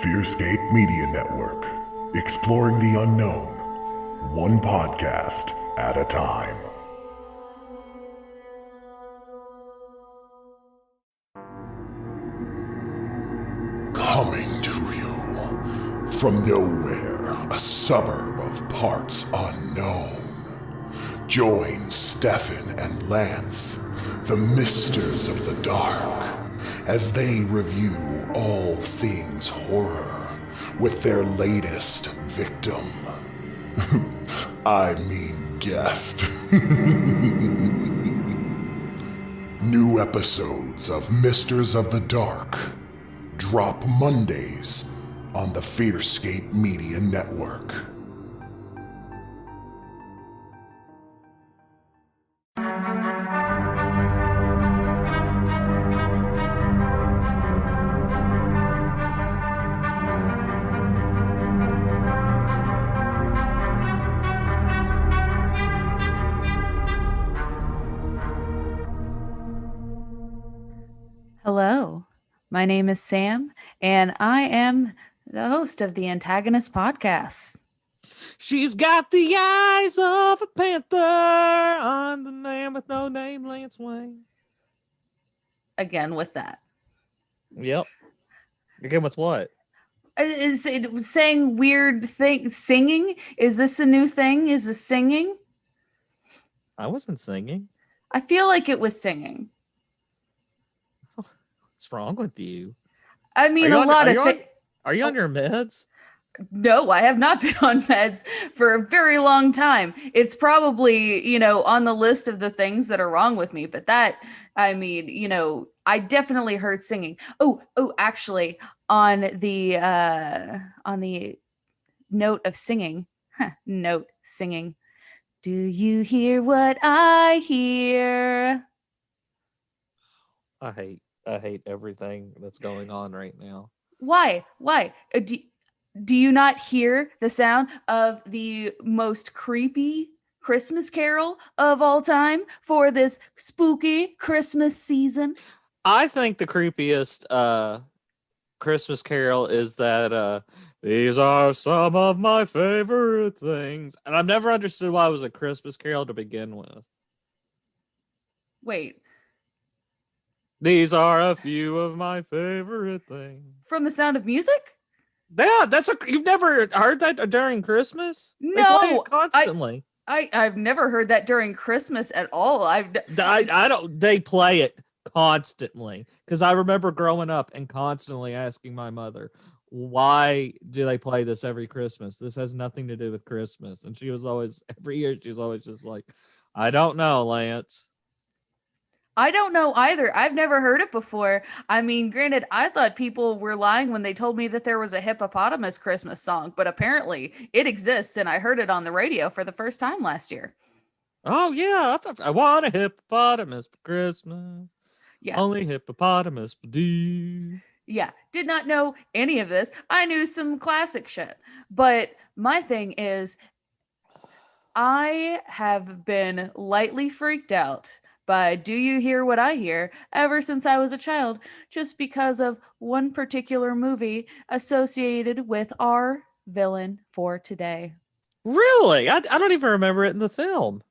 Fearscape Media Network, exploring the unknown, one podcast at a time. Coming to you from nowhere, a suburb of parts unknown. Join Stefan and Lance, the Misters of the Dark, as they review all things horror with their latest victim. I mean guest. New episodes of Misters of the Dark drop Mondays on the Fearscape Media Network. Hello, my name is Sam, and I am the host of the Antagonist Podcast. She's got the eyes of a panther. I'm the man with no name, Lance Wayne. Again with that. Yep. Again with what? Is it saying weird things? Singing? Is this a new thing? Is this singing? I wasn't singing. I feel like it was singing. What's wrong with you? I mean, a lot of things. Are you on your meds? No, I have not been on meds for a very long time. It's probably, on the list of the things that are wrong with me. But that, I mean, I definitely heard singing. Oh, actually, on the note of singing, singing. Do you hear what I hear? I hate everything that's going on right now. Why? Do you not hear the sound of the most creepy Christmas carol of all time for this spooky Christmas season? I think the creepiest Christmas carol is that these are some of my favorite things. And I've never understood why it was a Christmas carol to begin with. Wait. These are a few of my favorite things. From The Sound of Music? Yeah, you've never heard that during Christmas? No, they play it constantly. I've never heard that during Christmas at all. I don't. They play it constantly because I remember growing up and constantly asking my mother, "Why do they play this every Christmas? This has nothing to do with Christmas." And she was always every year. She's always just like, "I don't know, Lance." I don't know either. I've never heard it before. I mean, granted, I thought people were lying when they told me that there was a hippopotamus Christmas song, but apparently it exists, and I heard it on the radio for the first time last year. Oh, yeah. I want a hippopotamus for Christmas. Yeah. Only hippopotamus will do. Yeah. Did not know any of this. I knew some classic shit. But my thing is, I have been lightly freaked out by Do You Hear What I Hear ever since I was a child, just because of one particular movie associated with our villain for today. Really? I don't even remember it in the film.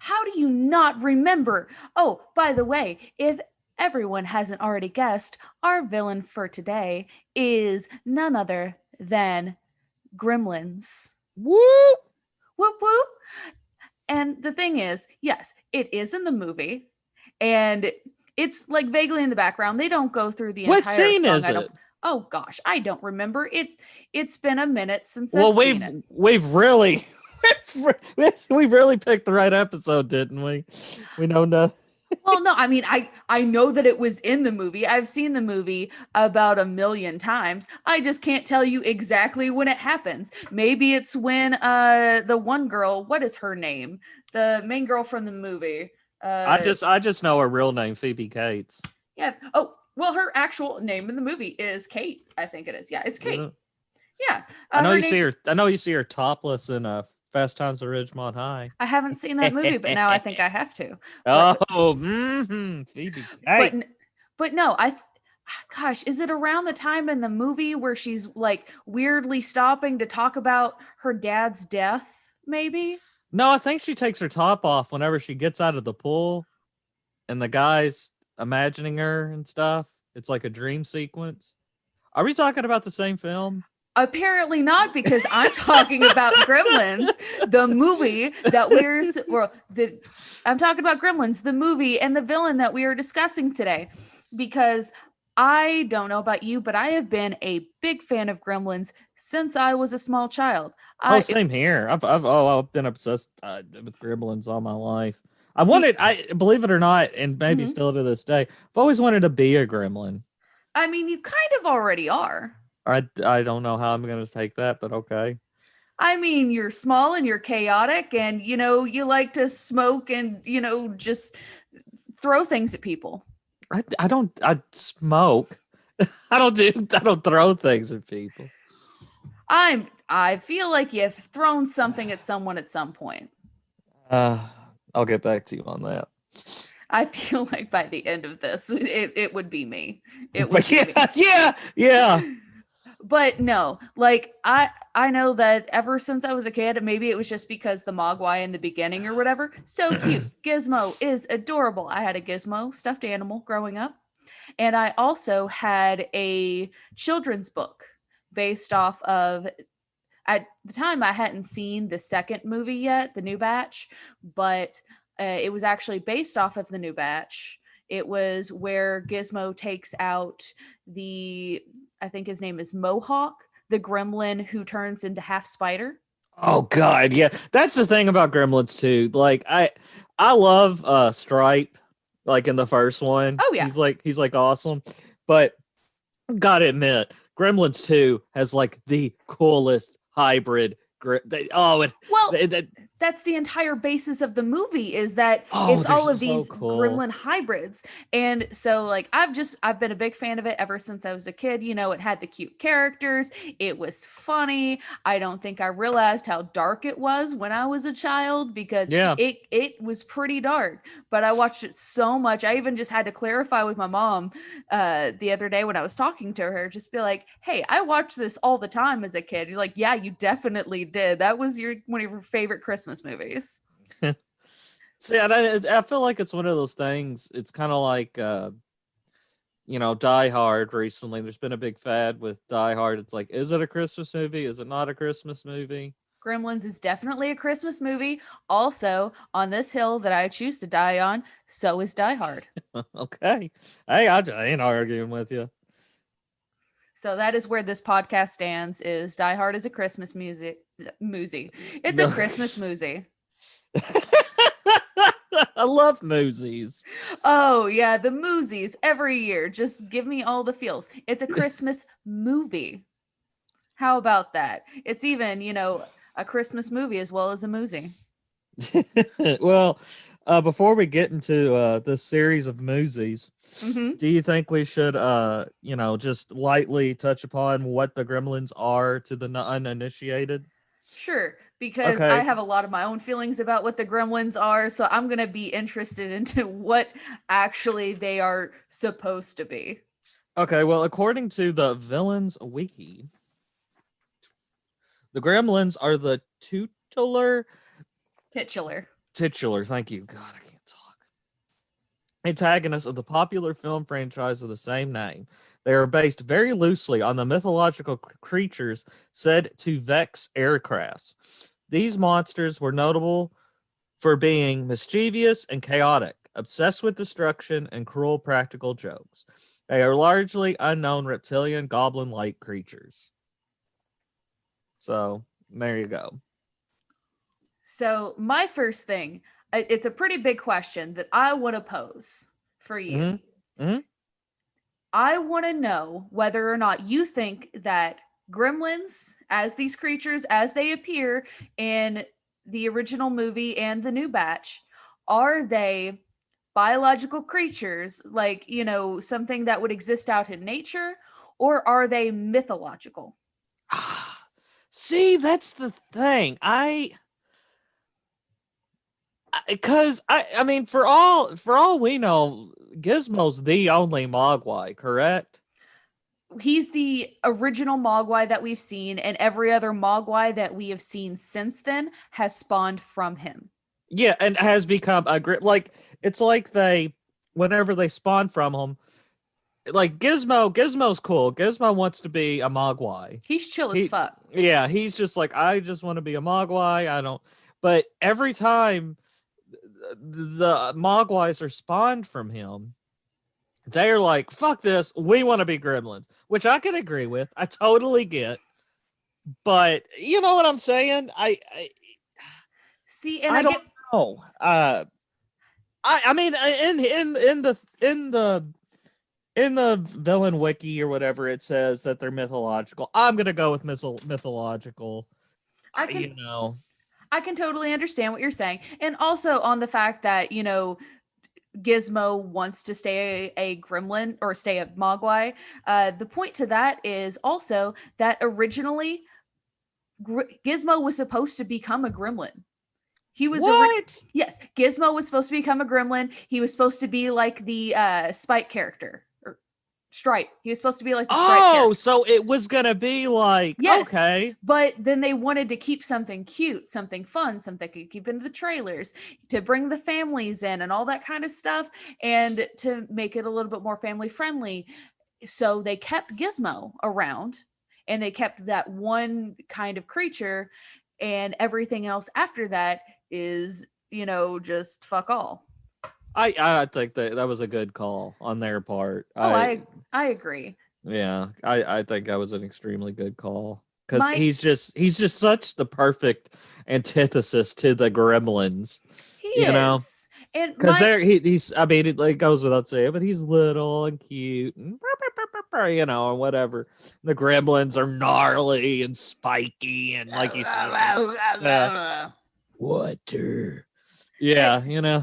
How do you not remember? Oh, by the way, if everyone hasn't already guessed, our villain for today is none other than Gremlins. Whoop! Whoop whoop! And the thing is, yes, it is in the movie, and it's like vaguely in the background. They don't go through the entire What scene song. is it? Oh gosh, I don't remember it. It's been a minute since I've seen it. We've really picked the right episode, didn't we? We know no. Well, no, I mean, I know that it was in the movie. I've seen the movie about 1 million times. I just can't tell you exactly when it happens. Maybe it's when the one girl, what is her name? The main girl from the movie. I just know her real name, Phoebe Cates. Yeah. Oh, well, her actual name in the movie is Kate. I think it is. Yeah, it's Kate. Yeah. I know you see her topless in Fast Times at Ridgemont High. I haven't seen that movie, but now I think I have to. Phoebe. But no, gosh, is it around the time in the movie where she's like weirdly stopping to talk about her dad's death, maybe? No, I think she takes her top off whenever she gets out of the pool and the guy's imagining her and stuff. It's like a dream sequence. Are we talking about the same film? Apparently not, because I'm talking about Gremlins, the movie that I'm talking about Gremlins, the movie, and the villain that we are discussing today. Because I don't know about you, but I have been a big fan of Gremlins since I was a small child. Same here. I've been obsessed with Gremlins all my life. I believe it or not, and maybe still to this day, I've always wanted to be a Gremlin. I mean, you kind of already are. I don't know how I'm going to take that, but okay. I mean, you're small and you're chaotic, and you like to smoke and just throw things at people. I smoke. I don't throw things at people. I feel like you've thrown something at someone at some point. I'll get back to you on that. I feel like by the end of this, it would be me. Yeah. But no, like I know that ever since I was a kid, maybe it was just because the Mogwai in the beginning or whatever. So cute. Gizmo is adorable. I had a Gizmo stuffed animal growing up. And I also had a children's book based off of, at the time I hadn't seen the second movie yet, the new batch, but it was actually based off of the new batch. It was where Gizmo takes out I think his name is Mohawk, the gremlin who turns into half spider. Oh God, yeah. That's the thing about Gremlins too. Like I love Stripe, like in the first one. Oh yeah. He's like awesome. But gotta admit, Gremlins 2 has like the coolest hybrid that's the entire basis of the movie, is that it's all of these gremlin hybrids. And so like I've been a big fan of it ever since I was a kid. It had the cute characters, it was funny. I don't think I realized how dark it was when I was a child, because it was pretty dark, but I watched it so much. I even just had to clarify with my mom the other day when I was talking to her, just be like, hey, I watched this all the time as a kid. You're like, yeah, you definitely did. That was one of your favorite Christmas movies. See, I feel like it's one of those things. It's kind of like Die Hard recently. There's been a big fad with Die Hard. It's like, is it a Christmas movie? Is it not a Christmas movie? Gremlins is definitely a Christmas movie. Also, on this hill that I choose to die on, so is Die Hard. Okay. Hey, I ain't arguing with you. So that is where this podcast stands, is Die Hard is a Christmas music. It's a Christmas movie. I love movies. Oh yeah, the movies every year. Just give me all the feels. It's a Christmas movie. How about that? It's even, a Christmas movie as well as a movie. Well, before we get into this series of movies, do you think we should, just lightly touch upon what the Gremlins are to the uninitiated? Sure, because I have a lot of my own feelings about what the Gremlins are, so I'm going to be interested into what actually they are supposed to be. Okay, well, according to the Villains Wiki, the Gremlins are the titular, thank you. God, I can't talk. Antagonists of the popular film franchise of the same name. They are based very loosely on the mythological creatures said to vex aircrafts. These monsters were notable for being mischievous and chaotic, obsessed with destruction and cruel practical jokes. They are largely unknown reptilian goblin-like creatures. So, there you go. So, my first thing, it's a pretty big question that I want to pose for you. I want to know whether or not you think that Gremlins, as these creatures, as they appear in the original movie and the new batch, are they biological creatures, like, something that would exist out in nature, or are they mythological? See, that's the thing. Because I mean, for all we know, Gizmo's the only Mogwai, correct? He's the original Mogwai that we've seen, and every other Mogwai that we have seen since then has spawned from him. Yeah, and has become a grip. Like it's like whenever they spawn from him, like Gizmo's cool. Gizmo wants to be a Mogwai. He's chill as fuck. Yeah, he's just like, I just want to be a Mogwai. I don't. But every time the Mogwais are spawned from him, they're like, fuck this, we want to be gremlins, which I can agree with. I totally get. But you know what I'm saying? See, and I don't know. I mean, in the villain wiki or whatever, it says that they're mythological. I'm gonna go with mythological. I can totally understand what you're saying, and also on the fact that Gizmo wants to stay a gremlin or stay a Mogwai. The point to that is also that originally Gizmo was supposed to become a gremlin. He was what? Yes, Gizmo was supposed to become a gremlin. He was supposed to be like the Spike character or Stripe. He was supposed to be like the Stripe character. So it was gonna be like, yes, okay. But then they wanted to keep something cute, something fun, something they could keep into the trailers to bring the families in and all that kind of stuff, and to make it a little bit more family friendly. So they kept Gizmo around, and they kept that one kind of creature, and everything else after that is, just fuck all. I think that was a good call on their part. I agree. Yeah, I think that was an extremely good call, because he's just such the perfect antithesis to the Gremlins. He is. And because he's, I mean, it goes without saying, but he's little and cute and and whatever. The Gremlins are gnarly and spiky and like you said, water. Yeah,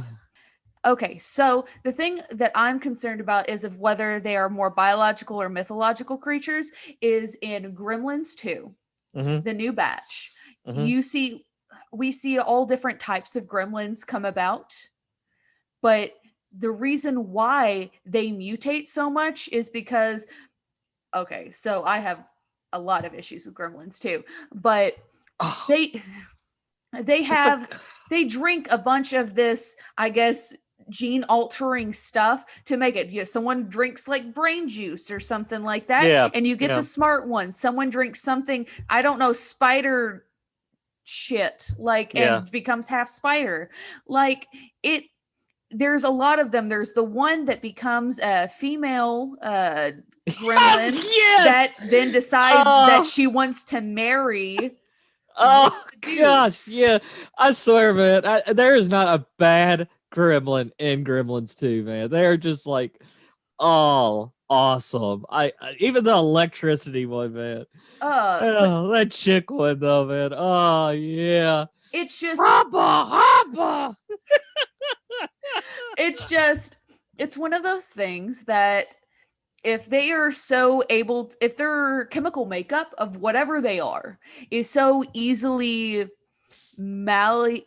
Okay, so the thing that I'm concerned about is of whether they are more biological or mythological creatures is in Gremlins 2, the new batch. We see all different types of gremlins come about, but the reason why they mutate so much is because, okay, so I have a lot of issues with Gremlins too, but they drink a bunch of this, I guess, gene altering stuff to make it. Someone drinks like brain juice or something like that, and you get the smart one. Someone drinks something, I don't know, spider shit, and becomes half spider. Like it. There's a lot of them. There's the one that becomes a female gremlin that then decides that she wants to marry. Oh gosh, yeah. I swear, man, there is not a bad gremlin in Gremlins 2, man. They're just like all awesome. I even the electricity one, man. That chick one though, man. Oh yeah. It's just Hubba. it's one of those things that if they are so able, if their chemical makeup of whatever they are is so easily malleated,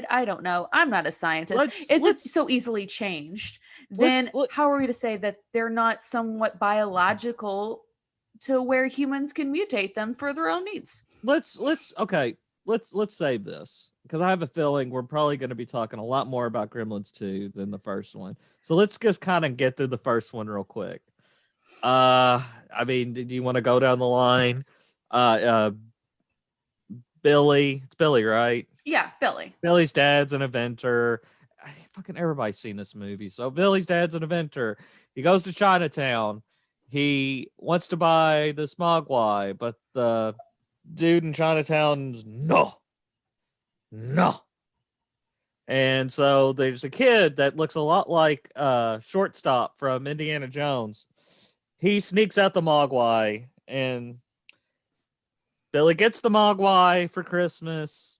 I don't know, I'm not a scientist, it's so easily changed, then how are we to say that they're not somewhat biological to where humans can mutate them for their own needs? Let's save this, because I have a feeling we're probably going to be talking a lot more about Gremlins 2 than the first one. So let's just kind of get through the first one real quick. I mean, do you want to go down the line? Billy, it's Billy, right? Yeah, Billy. Billy's dad's an inventor. Fucking everybody's seen this movie. So Billy's dad's an inventor. He goes to Chinatown. He wants to buy this Mogwai, but the dude in Chinatown's no. And so there's a kid that looks a lot like Shortstop from Indiana Jones. He sneaks out the Mogwai, and Billy gets the Mogwai for Christmas.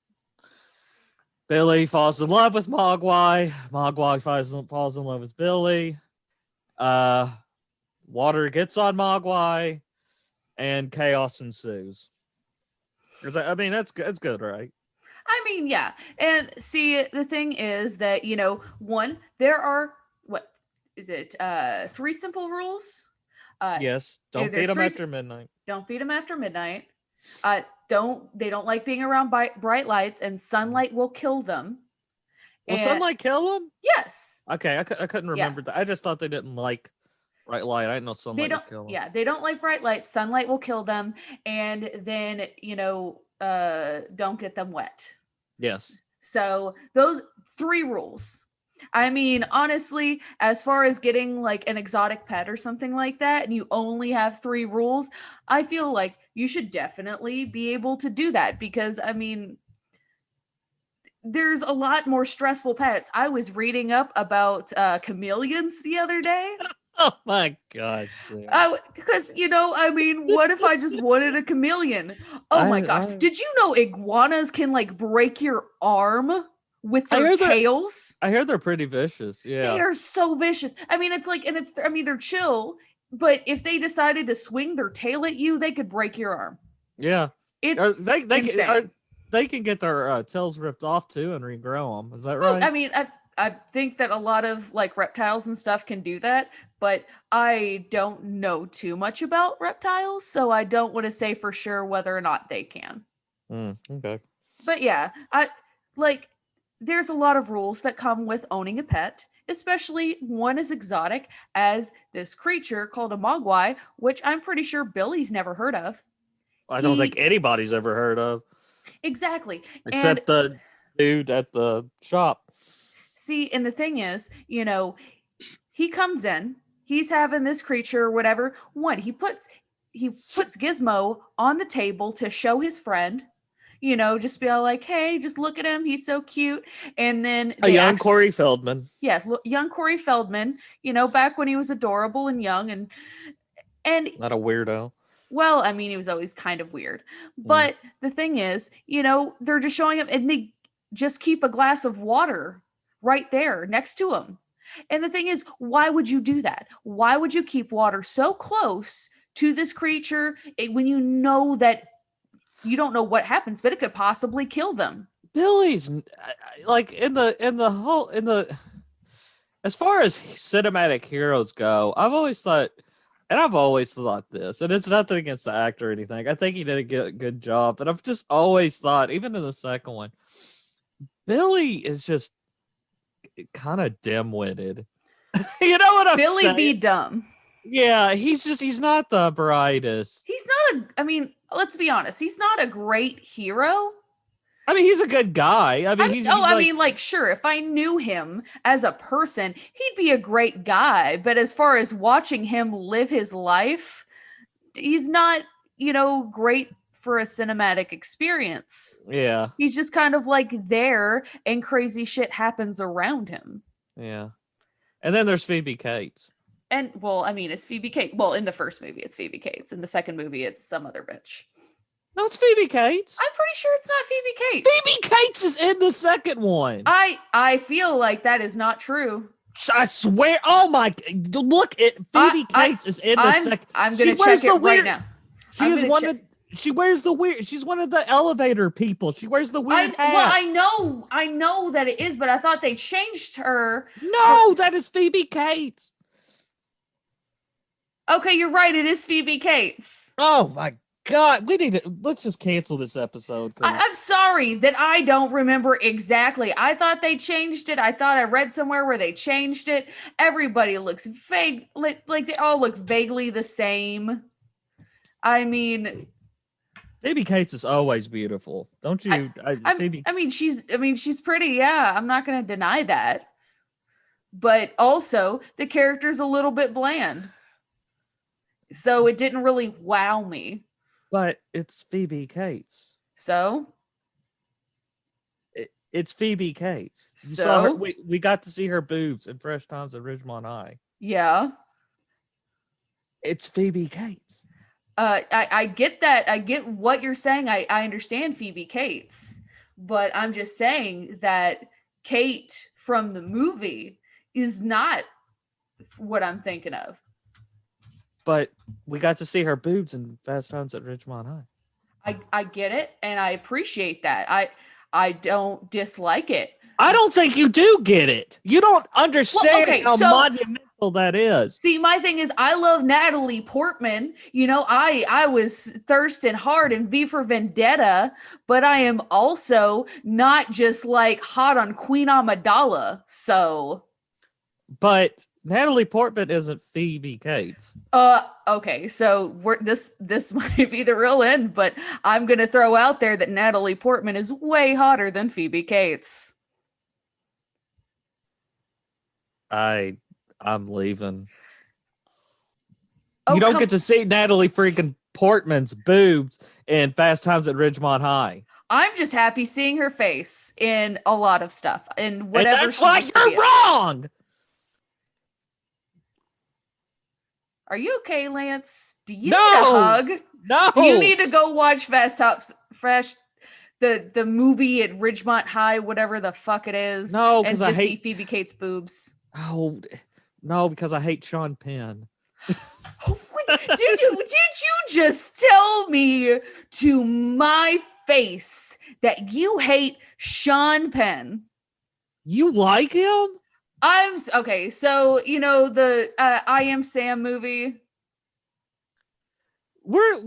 Billy falls in love with Mogwai. Mogwai falls in love with Billy. Water gets on Mogwai, and chaos ensues. I mean, that's good, right? I mean, yeah. And see, the thing is that, one, there are, what is it? 3 simple rules. Yes. Don't feed there's them 3 after midnight. Don't feed them after midnight. They don't like being around bright lights, and sunlight will kill them. Will And sunlight kill them? yes. Okay, I couldn't remember that. I just thought they didn't like bright light. I didn't know sunlight would kill them. Yeah, they don't like bright light. Sunlight will kill them, and then don't get them wet. Yes. So those 3 rules. I mean, honestly, as far as getting like an exotic pet or something like that, and you only have 3 rules, I feel like you should definitely be able to do that, because I mean, there's a lot more stressful pets. I was reading up about chameleons the other day. Oh my God. Because I mean, what if I just wanted a chameleon? Oh my gosh. Did you know iguanas can like break your arm with their tails? I hear they're pretty vicious. Yeah. They are so vicious. I mean, they're chill, but if they decided to swing their tail at you, they could break your arm. Yeah. It's they can get their tails ripped off too and regrow them. Is that right? I mean, I think that a lot of like reptiles and stuff can do that, but I don't know too much about reptiles, so I don't want to say for sure whether or not they can. Okay. But yeah, there's a lot of rules that come with owning a pet, especially one as exotic as this creature called a mogwai, which I'm pretty sure Billy's never heard of. I don't think anybody's ever heard of. Exactly. Except the dude at the shop. See, and the thing is, he comes in, he's having this creature or whatever. One, he puts Gizmo on the table to show his friend, just be all like, hey, just look at him, he's so cute. And then a young Corey Feldman. Yes, young Corey Feldman, back when he was adorable and young and not a weirdo. Well, I mean, he was always kind of weird. But the thing is, they're just showing him, and they just keep a glass of water right there next to him. And the thing is, why would you do that? Why would you keep water so close to this creature when you know that you don't know what happens, but it could possibly kill them? Billy's like in the as far as cinematic heroes go, I've always thought this, and it's nothing against the actor or anything. I think he did a good job, but I've just always thought, even in the second one, Billy is just kind of dim-witted. You know what I'm saying? Billy be dumb. Yeah, he's not the brightest. He's not let's be honest, he's not a great hero. I mean, he's a good guy. I mean, sure, if I knew him as a person, he'd be a great guy. But as far as watching him live his life, he's not, great for a cinematic experience. Yeah. He's just kind of like there, and crazy shit happens around him. Yeah. And then there's Phoebe Cates. And, well, I mean, it's Phoebe Cates. Well, in the first movie, it's Phoebe Cates. In the second movie, it's some other bitch. No, it's Phoebe Cates. I'm pretty sure it's not Phoebe Cates. Phoebe Cates is in the second one. I feel like that is not true. I swear. Oh my! Look, Phoebe Cates is in the second. I'm gonna check it right now. She's one of. She wears the weird. She's one of the elevator people. She wears the weird hat. Well, I know that it is, but I thought they changed her. No, that is Phoebe Cates. Okay, you're right. It is Phoebe Cates. Oh my God, let's just cancel this episode. I'm sorry that I don't remember exactly. I thought they changed it. I thought I read somewhere where they changed it. Everybody looks vague, like they all look vaguely the same. I mean, Phoebe Cates is always beautiful, don't you? She's pretty. Yeah, I'm not going to deny that. But also, the character's a little bit bland, so it didn't really wow me. But it's Phoebe Cates. So? It's Phoebe Cates. You so? Saw her, we got to see her boobs in Fresh Times at Ridgemont High. Yeah. It's Phoebe Cates. I get that. I get what you're saying. I understand Phoebe Cates. But I'm just saying that Kate from the movie is not what I'm thinking of. But we got to see her boobs in Fast Times at Ridgemont High. I get it, and I appreciate that. I don't dislike it. I don't think you do get it. You don't understand how monumental that is. See, my thing is, I love Natalie Portman. You know, I was thirsting hard in V for Vendetta, but I am also not just like hot on Queen Amidala. So, but Natalie Portman isn't Phoebe Cates. Okay, so this might be the real end, but I'm gonna throw out there that Natalie Portman is way hotter than Phoebe Cates. I'm leaving. Oh, you don't get to see Natalie freaking Portman's boobs in Fast Times at Ridgemont High. I'm just happy seeing her face in a lot of stuff and whatever. And that's why you're wrong. Are you okay, Lance? Do you need a hug? No. Do you need to go watch the movie at Ridgemont High, whatever the fuck it is? No, and just see Phoebe Cates' boobs. Oh no, because I hate Sean Penn. Did you just tell me to my face that you hate Sean Penn? You like him? Okay, so you know the I Am Sam movie.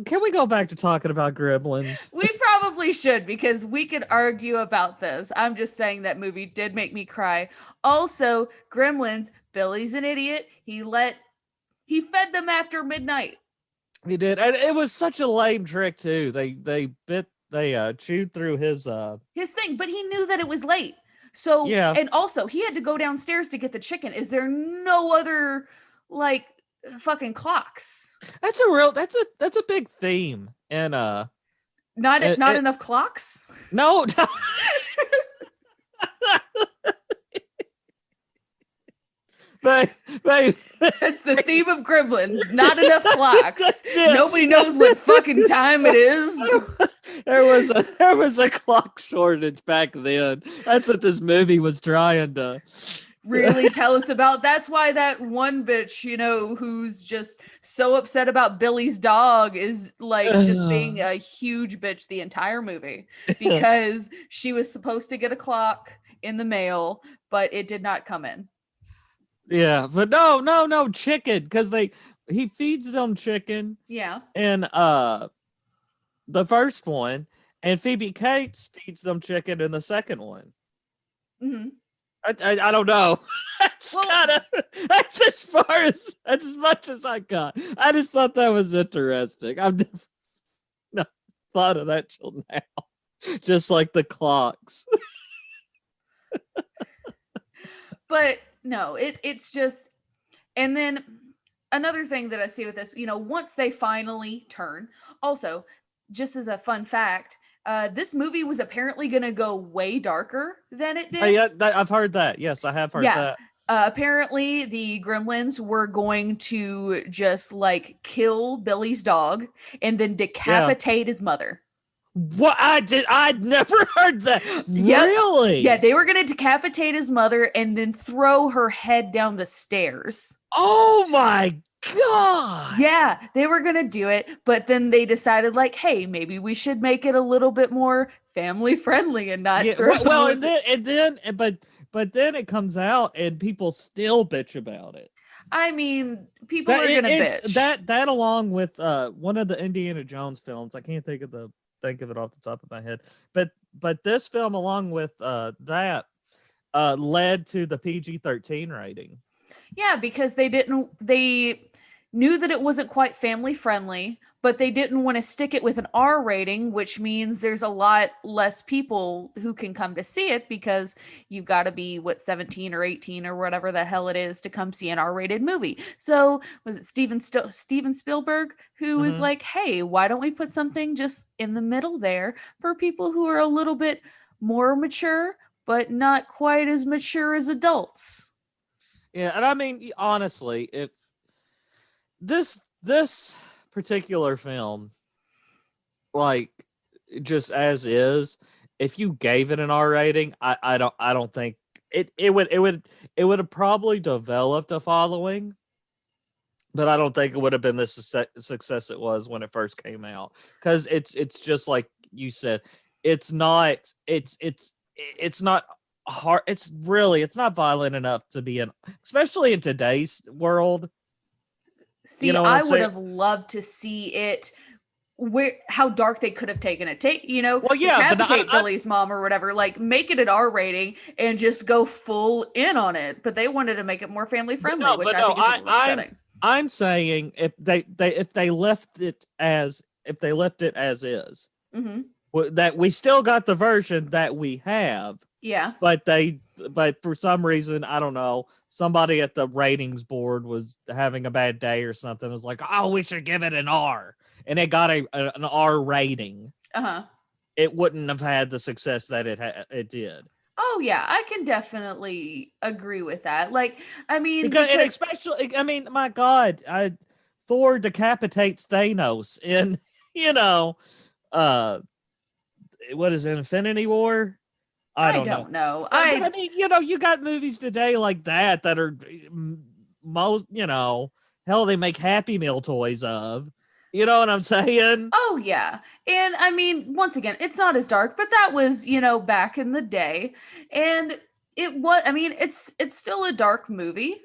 Can we go back to talking about Gremlins? We probably should, because we could argue about this. I'm just saying that movie did make me cry. Also, Gremlins, Billy's an idiot. He fed them after midnight. He did. And it was such a lame trick too. They chewed through his thing, but he knew that it was late. So yeah. And also he had to go downstairs to get the chicken. Is there no other like fucking clocks? That's a big theme. And not enough clocks? No. But that's the theme of Gremlins. Not enough clocks. Nobody knows what fucking time it is. There was a clock shortage back then. That's what this movie was trying to really tell us about. That's why that one bitch, you know, who's just so upset about Billy's dog is like just being a huge bitch the entire movie, because she was supposed to get a clock in the mail, but it did not come in. Yeah, but no chicken, because he feeds them chicken. Yeah. And the first one, and Phoebe Cates feeds them chicken in the second one. Mm-hmm. I don't know. That's as much as I got. I just thought that was interesting. I've never not thought of that till now. Just like the clocks. But no, it's just, and then another thing that I see with this, you know, once they finally turn, also, just as a fun fact, this movie was apparently going to go way darker than it did. Yeah, I've heard that. Yes, I have heard that. Apparently the Gremlins were going to just like kill Billy's dog and then decapitate his mother. What? I'd never heard that. Yep. Really? Yeah, they were going to decapitate his mother and then throw her head down the stairs. Oh my God. Yeah, they were going to do it, but then they decided like, hey, maybe we should make it a little bit more family friendly and not but then it comes out and people still bitch about it. I mean, people are going to bitch. That along with one of the Indiana Jones films, I can't think of it off the top of my head, but this film along with that led to the PG-13 rating. Yeah, because they knew that it wasn't quite family friendly, but they didn't want to stick it with an R rating, which means there's a lot less people who can come to see it, because you've got to be 17 or 18 or whatever the hell it is to come see an R-rated movie. So was it Steven Spielberg who was like, hey, why don't we put something just in the middle there for people who are a little bit more mature, but not quite as mature as adults? Yeah, and I mean, honestly, if this particular film, like, just as is, if you gave it an R rating, I don't think it would have probably developed a following, but I don't think it would have been the success it was when it first came out, because it's just like you said, it's not hard. It's not violent enough to be especially in today's world. See, I would have loved to see it how dark they could have taken it. Well, yeah, decapitate Billy's mom or whatever, like make it an R rating and just go full in on it. But they wanted to make it more family friendly, which I think is a little upsetting. I'm saying if they left it as is, that we still got the version that we have. Yeah. But for some reason, I don't know, somebody at the ratings board was having a bad day or something. It was like, oh, we should give it an R. And it got an R rating. It wouldn't have had the success that it did. Oh yeah, I can definitely agree with that. Like, I mean, and especially, I mean, my God, Thor decapitates Thanos in, what is it, Infinity War? I don't know. I mean, you got movies today like that are most, hell, they make Happy Meal toys of. You know what I'm saying? Oh, yeah. And I mean, once again, it's not as dark, but that was, back in the day. And it's still a dark movie.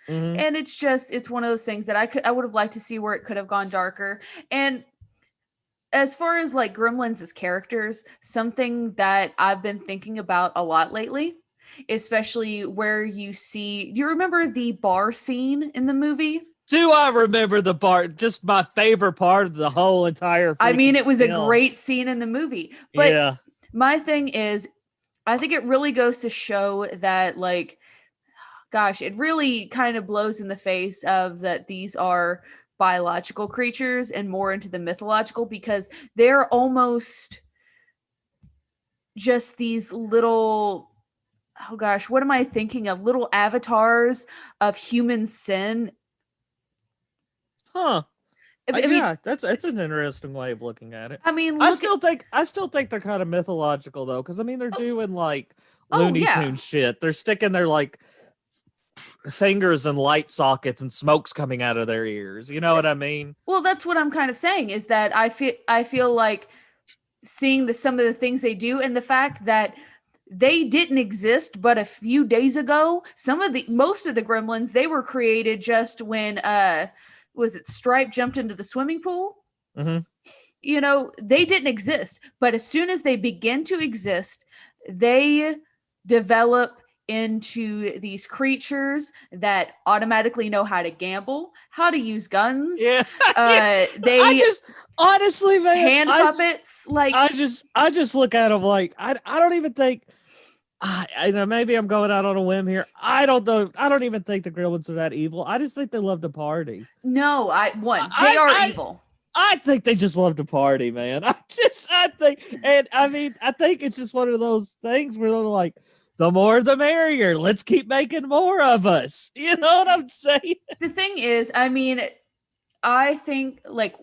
And it's one of those things that I would have liked to see where it could have gone darker. And as far as like Gremlins as characters, something that I've been thinking about a lot lately, especially where do you remember the bar scene in the movie? Do I remember the bar? Just my favorite part of the whole entire. I mean, it was a great scene in the movie. But yeah. My thing is, I think it really goes to show that, like, gosh, it really kind of blows in the face of that these are biological creatures and more into the mythological, because they're almost just these little, oh gosh, what am I thinking of? Little avatars of human sin. Huh. Yeah, that's an interesting way of looking at it. I mean, I still think they're kind of mythological though, because I mean they're doing like Looney Tunes shit. They're sticking their like fingers in light sockets and smoke's coming out of their ears. You know what I mean? Well, that's what I'm kind of saying, is that I feel like seeing some of the things they do, and the fact that they didn't exist but a few days ago. Most of the Gremlins, they were created just when was it Stripe jumped into the swimming pool? They didn't exist, but as soon as they begin to exist, they develop into these creatures that automatically know how to gamble, how to use guns. Yeah. They I just honestly, man, hand puppets. I just look at them like I don't even think. I know maybe I'm going out on a whim here. I don't know. I don't even think the Gremlins are that evil. I just think they love to party. No, they are evil. I think they just love to party, man. I think it's just one of those things where they're like, the more the merrier. Let's keep making more of us. You know what I'm saying? The thing is, I mean, I think like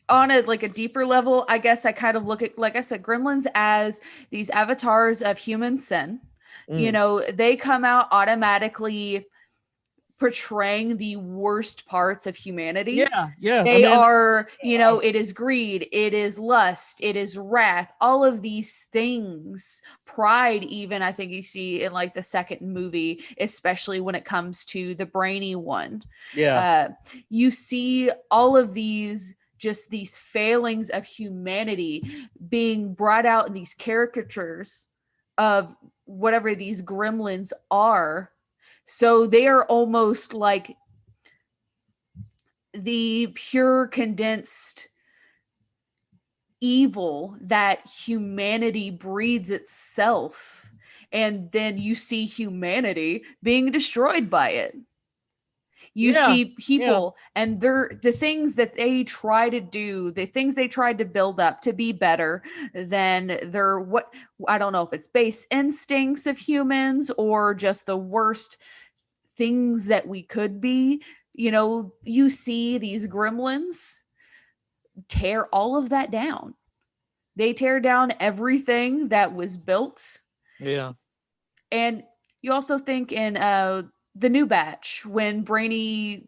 on a deeper level, I guess I kind of look at, like I said, Gremlins as these avatars of human sin. They come out automatically portraying the worst parts of humanity. Yeah. They are, it is greed, it is lust, it is wrath, all of these things. Pride, even, I think you see in like the second movie, especially when it comes to the brainy one. Yeah. You see all of these failings of humanity being brought out in these caricatures of whatever these Gremlins are. So they are almost like the pure condensed evil that humanity breeds itself. And then you see humanity being destroyed by it. You see people and the things that they try to do, the things they tried to build up to be better than I don't know if it's base instincts of humans or just the worst things that we could be. You see these Gremlins tear all of that down. They tear down everything that was built. Yeah. And you also think in the new batch, when Brainy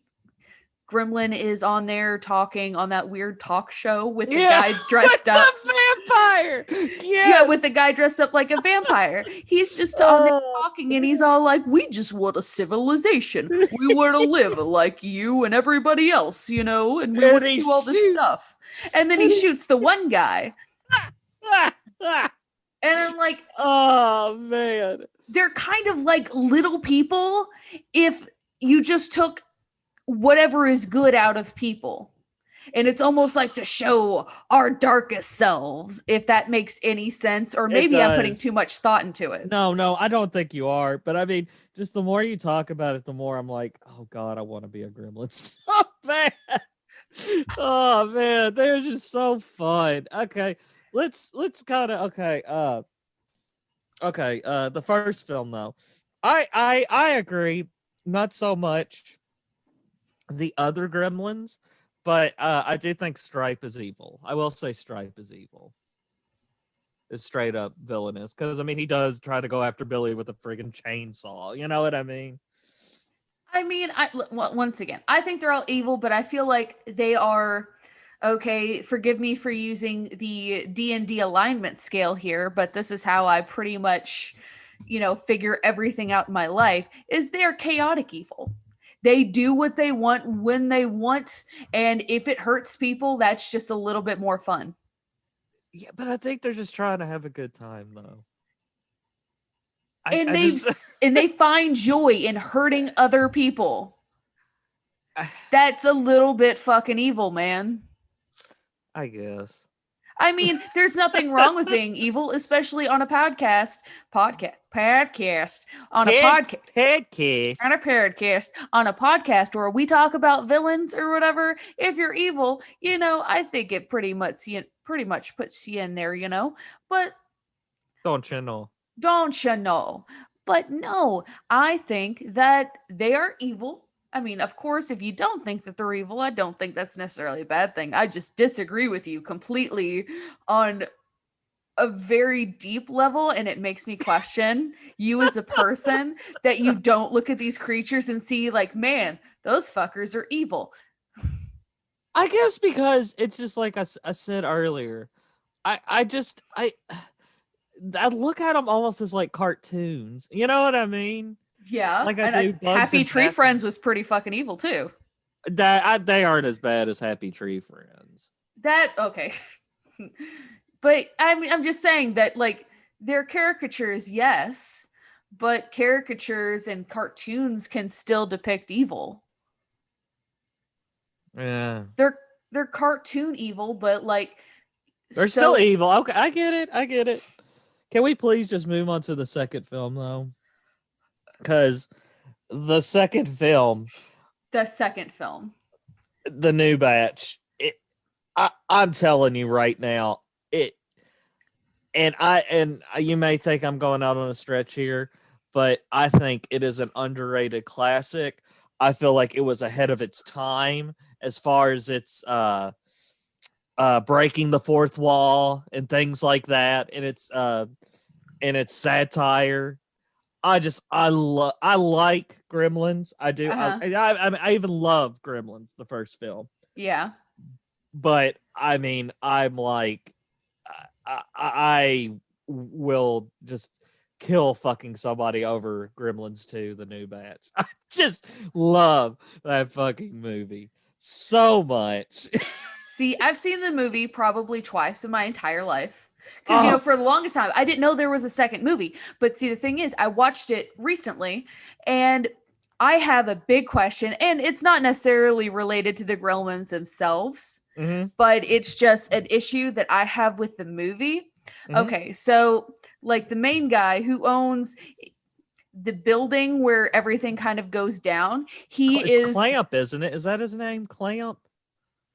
Gremlin is on there talking on that weird talk show with the guy dressed up. The vampire. Yes. Yeah, with the guy dressed up like a vampire. He's just on there talking, and he's all like, "We just want a civilization. We want to live like you and everybody else, and we want to do all this stuff." And then he shoots the one guy. And I'm like, oh man, they're kind of like little people if you just took whatever is good out of people. And it's almost like to show our darkest selves, if that makes any sense. Or maybe I'm putting too much thought into it. No, I don't think you are. But I mean, just the more you talk about it, the more I'm like, oh God, I want to be a gremlin so bad. Oh man, they're just so fun. Okay, let's kind of the first film though, I agree, not so much the other Gremlins, but I do think Stripe is evil. I will say Stripe is evil. Is straight up villainous, because I mean he does try to go after Billy with a friggin' chainsaw. You know what I mean? I mean, once again, I think they're all evil, but I feel like they are okay. Forgive me for using the D&D alignment scale here, but this is how I pretty much, figure everything out in my life. Is they're chaotic evil. They do what they want when they want, and if it hurts people, that's just a little bit more fun. Yeah, but I think they're just trying to have a good time, though. And they find joy in hurting other people. That's a little bit fucking evil, man. I guess. I mean, there's nothing wrong with being evil, especially on a podcast on a podcast on a podcast where we talk about villains or whatever. If you're evil, I think it pretty much puts you in there, but don't you know? But no, I think that they are evil. I mean, of course, if you don't think that they're evil, I don't think that's necessarily a bad thing. I just disagree with you completely on a very deep level, and it makes me question you as a person, that you don't look at these creatures and see like, man, those fuckers are evil. I guess because it's just like I said earlier, I look at them almost as like cartoons. You know what I mean? Yeah. Like Happy Tree Friends was pretty fucking evil too. They aren't as bad as Happy Tree Friends. Okay. But I'm just saying that like they're caricatures, yes, but caricatures and cartoons can still depict evil. Yeah. They're cartoon evil, but like they're still evil. Okay, I get it. Can we please just move on to the second film though? Because the second film, the new batch, I'm telling you right now, and you may think I'm going out on a stretch here, but I think it is an underrated classic. I feel like it was ahead of its time as far as its breaking the fourth wall and things like that, and its satire. I like Gremlins. I do. I even love Gremlins, the first film. Yeah. But I mean, I'm like, I will just kill fucking somebody over Gremlins 2, the new batch. I just love that fucking movie so much. See, I've seen the movie probably twice in my entire life. Because, for the longest time, I didn't know there was a second movie. But see, the thing is, I watched it recently, and I have a big question. And it's not necessarily related to the Gremlins themselves, but it's just an issue that I have with the movie. Mm-hmm. Okay, so, like, the main guy who owns the building where everything kind of goes down, it's Clamp, isn't it? Is that his name? Clamp?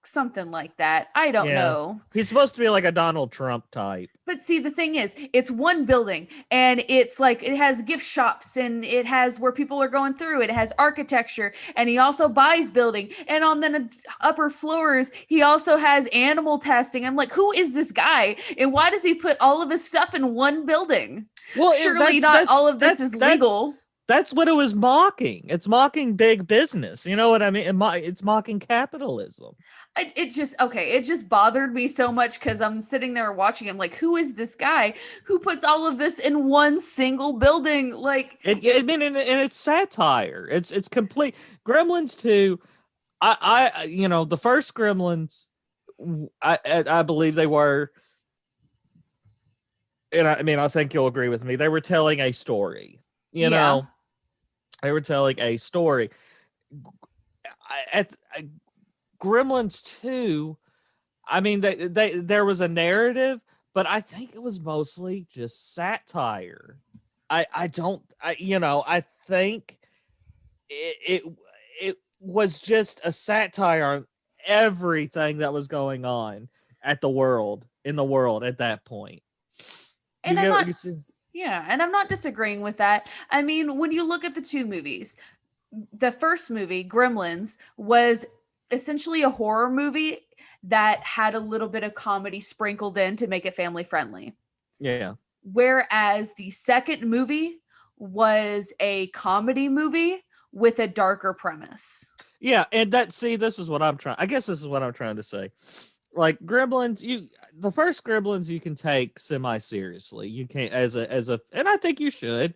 Something like that. I don't know. He's supposed to be like a Donald Trump type. But see, the thing is, it's one building, and it's like it has gift shops, and it has where people are going through. It has architecture, and he also buys building. And on the upper floors, he also has animal testing. I'm like, who is this guy? And why does he put all of his stuff in one building? Well, surely not all of this is legal. That's what it was mocking. It's mocking big business. You know what I mean? It's mocking capitalism. It just bothered me so much because I'm sitting there watching him like, who is this guy who puts all of this in one single building? Like, And it's satire. It's complete. Gremlins 2. The first Gremlins, I believe they were, and I think you'll agree with me. They were telling a story. They were telling a story. At Gremlins 2, I mean, there was a narrative, but I think it was mostly just satire. I think it was just a satire on everything that was going on in the world at that point. And I'm not disagreeing with that. I mean, when you look at the two movies, the first movie, Gremlins, was essentially a horror movie that had a little bit of comedy sprinkled in to make it family friendly. Yeah. Whereas the second movie was a comedy movie with a darker premise. Yeah, and this is what I'm trying. I guess this is what I'm trying to say. Like Gremlins, the first Gremlins you can take semi-seriously. You can't and I think you should.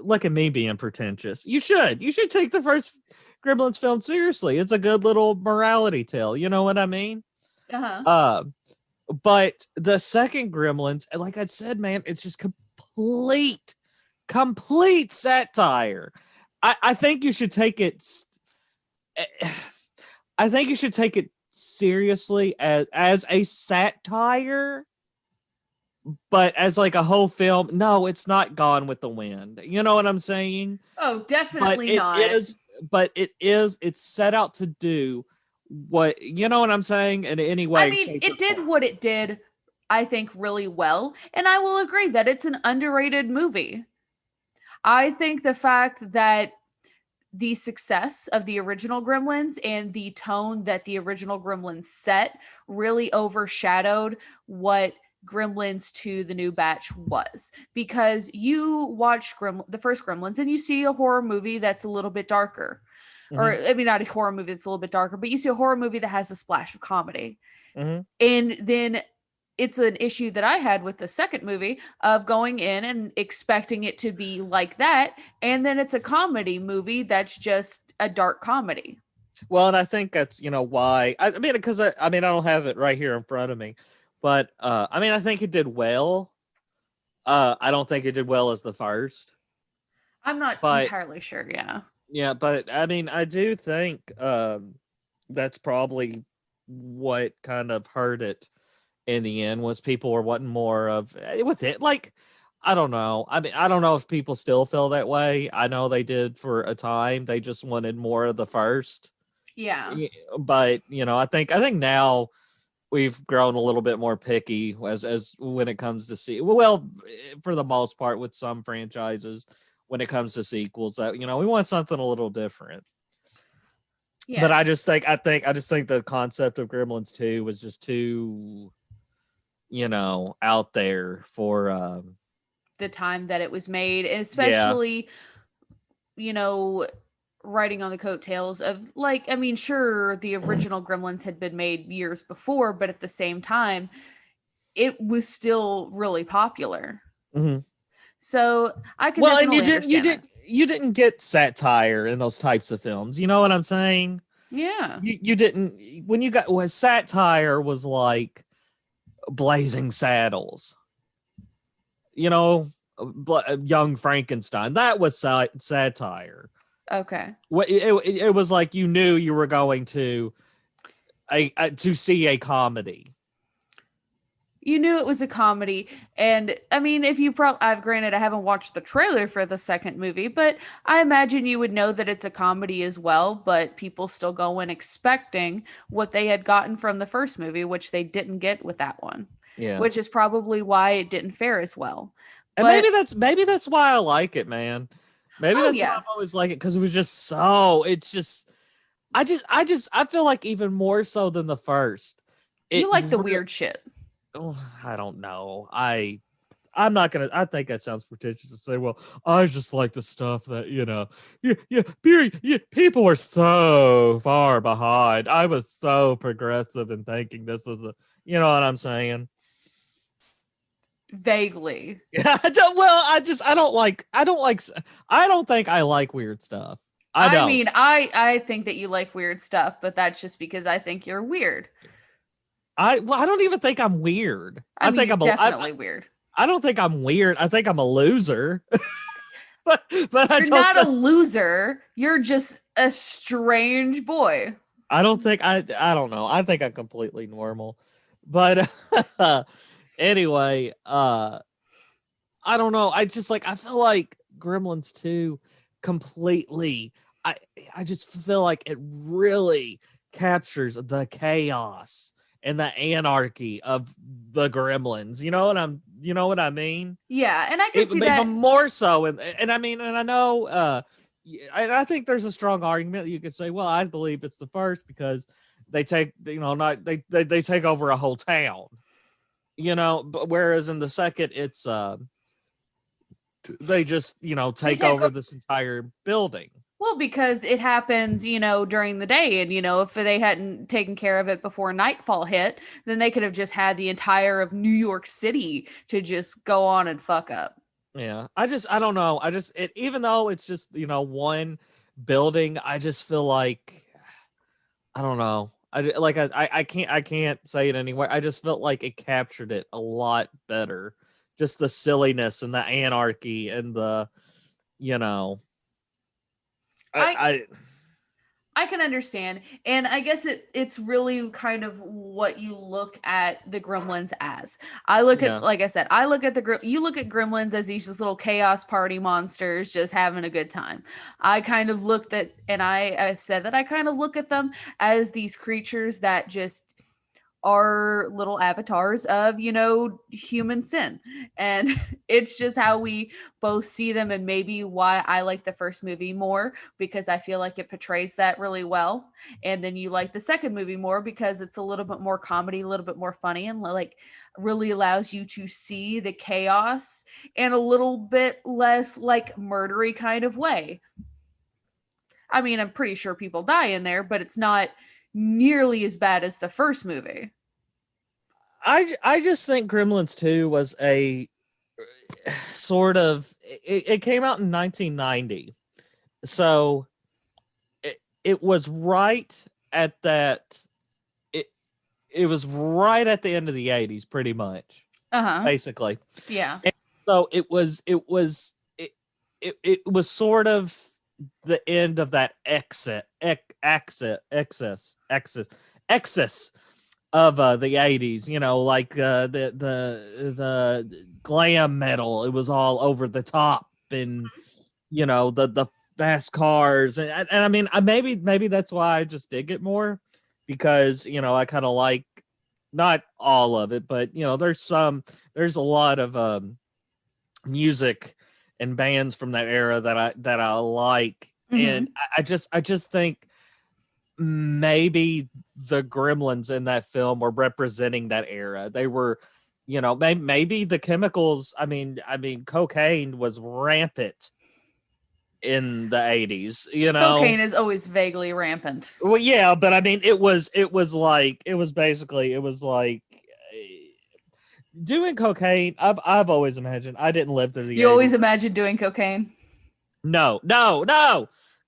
Look at me being pretentious. You should take the first Gremlins film seriously. It's a good little morality tale. You know what I mean? Uh-huh. But the second Gremlins, like I said, man, it's just complete satire. I think you should take it. I think you should take it seriously as a satire, but as like a whole film. No, it's not Gone with the Wind. You know what I'm saying? Oh, definitely not. It's set out to do what, you know what I'm saying? In any way. I mean, it did what it did, I think, really well. And I will agree that it's an underrated movie. I think the fact that the success of the original Gremlins and the tone that the original Gremlins set really overshadowed what Gremlins 2 the new batch was, because you watch the first Gremlins and you see a horror movie that's a little bit darker. Mm-hmm. Or I mean, not a horror movie that's a little bit darker, but you see a horror movie that has a splash of comedy. Mm-hmm. And then it's an issue that I had with the second movie of going in and expecting it to be like that, and then it's a comedy movie that's just a dark comedy. Well, and I think that's, why. I mean, because I don't have it right here in front of me, but I think it did well. I don't think it did well as the first. I'm not entirely sure. Yeah. Yeah, but I mean, I do think that's probably what kind of hurt it in the end, was people were wanting more of with it. Like, I don't know. I mean, I don't know if people still feel that way. I know they did for a time. They just wanted more of the first. Yeah. But, I think now we've grown a little bit more picky as when it comes to for the most part with some franchises, when it comes to sequels, that, we want something a little different. Yes. But I just think the concept of Gremlins 2 was just too, out there for the time that it was made, especially, riding on the coattails of, like, I mean, sure, the original Gremlins had been made years before, but at the same time, it was still really popular. Mm-hmm. So I can definitely understand you didn't get satire in those types of films. You know what I'm saying? Yeah. You didn't, satire was like Blazing Saddles, Young Frankenstein. That was satire. Okay. It was like you knew you were going to see a comedy. You knew it was a comedy, and I mean, if you I've granted I haven't watched the trailer for the second movie, but I imagine you would know that it's a comedy as well, but people still go in expecting what they had gotten from the first movie, which they didn't get with that one. Yeah. Which is probably why it didn't fare as well. And maybe that's why I like it, man. Maybe that's why I've always liked it, because it was just I feel like even more so than the first. You like the weird shit. I don't know. I I'm not gonna. I think that sounds pretentious to say. Well, I just like the stuff that people are so far behind. I was so progressive in thinking this was a. You know what I'm saying? Vaguely. Yeah. I don't think I like weird stuff. I don't. mean, I think that you like weird stuff, but that's just because I think you're weird. I don't even think I'm weird. I mean, think you're I'm definitely weird. I don't think I'm weird. I think I'm a loser. but I You're don't not a loser. You're just a strange boy. I don't think I don't know. I think I'm completely normal. But anyway, I don't know. I just I feel like Gremlins 2 completely I just feel like it really captures the chaos and the anarchy of the Gremlins. You know what I mean? Yeah, and I can see that even more so. And I mean, and I know and I think there's a strong argument that you could say, well, I believe it's the first because they take they take over a whole town. But whereas in the second it's they just, take over this entire building. Well, because it happens, during the day. And, if they hadn't taken care of it before nightfall hit, then they could have just had the entire of New York City to just go on and fuck up. Yeah. I don't know. Even though it's just, one building, I just feel like, I don't know. I can't say it anyway. I just felt like it captured it a lot better. Just the silliness and the anarchy and the, I can understand. And I guess it's really kind of what you look at the Gremlins as. I look at, like I said, you look at Gremlins as these just little chaos party monsters just having a good time. I kind of looked at, and I said that I kind of look at them as these creatures that just are little avatars of, human sin. And it's just how we both see them, and maybe why I like the first movie more, because I feel like it portrays that really well. And then you like the second movie more because it's a little bit more comedy, a little bit more funny, and really allows you to see the chaos in a little bit less murdery kind of way. I mean, I'm pretty sure people die in there, but it's not nearly as bad as the first movie. I just think Gremlins 2 was a sort of it came out in 1990. So it was right at that it was right at the end of the 80s pretty much. Basically. Yeah. And so it was sort of the end of that excess of the 80s, the glam metal. It was all over the top, and the fast cars, and I mean, maybe that's why I just dig it more, because I kind of like, not all of it, but there's a lot of music and bands from that era that I like. And I just think maybe the Gremlins in that film were representing that era. They were, maybe the chemicals. I mean, cocaine was rampant in the 80s. Cocaine is always vaguely rampant. Well, yeah, but I mean, it was like doing cocaine. I've always imagined. I didn't live through the. You 80s. Always imagined doing cocaine? No.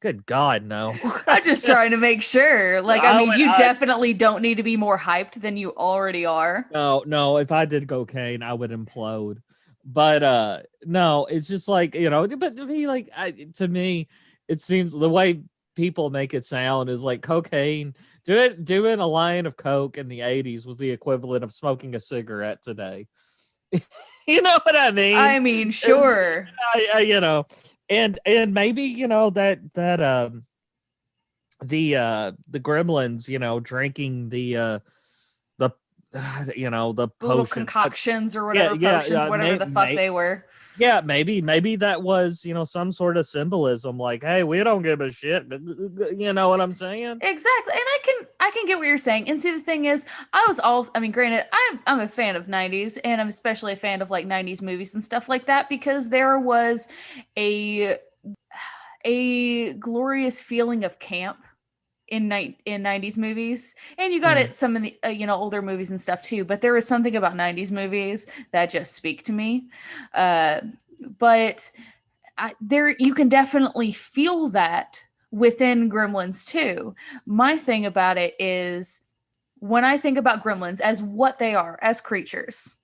Good God, no. I'm just trying to make sure. You definitely don't need to be more hyped than you already are. No. If I did cocaine, I would implode. But no, it's just but to me, it seems the way people make it sound is like cocaine. Doing a line of coke in the 80s was the equivalent of smoking a cigarette today. You know what I mean? I mean, sure. And maybe the Gremlins, drinking the little potion, concoctions or whatever potions, whatever the fuck they were. Yeah, maybe that was, some sort of symbolism, like, hey, we don't give a shit. You know what I'm saying? Exactly. And I can get what you're saying. And see, the thing is, granted, I'm a fan of 90s, and I'm especially a fan of like 90s movies and stuff like that, because there was a glorious feeling of camp in 90s movies, and you got it some in the older movies and stuff too, but there was something about 90s movies that just speak to me. But there, you can definitely feel that within Gremlins too. My thing about it is, when I think about Gremlins as what they are as creatures,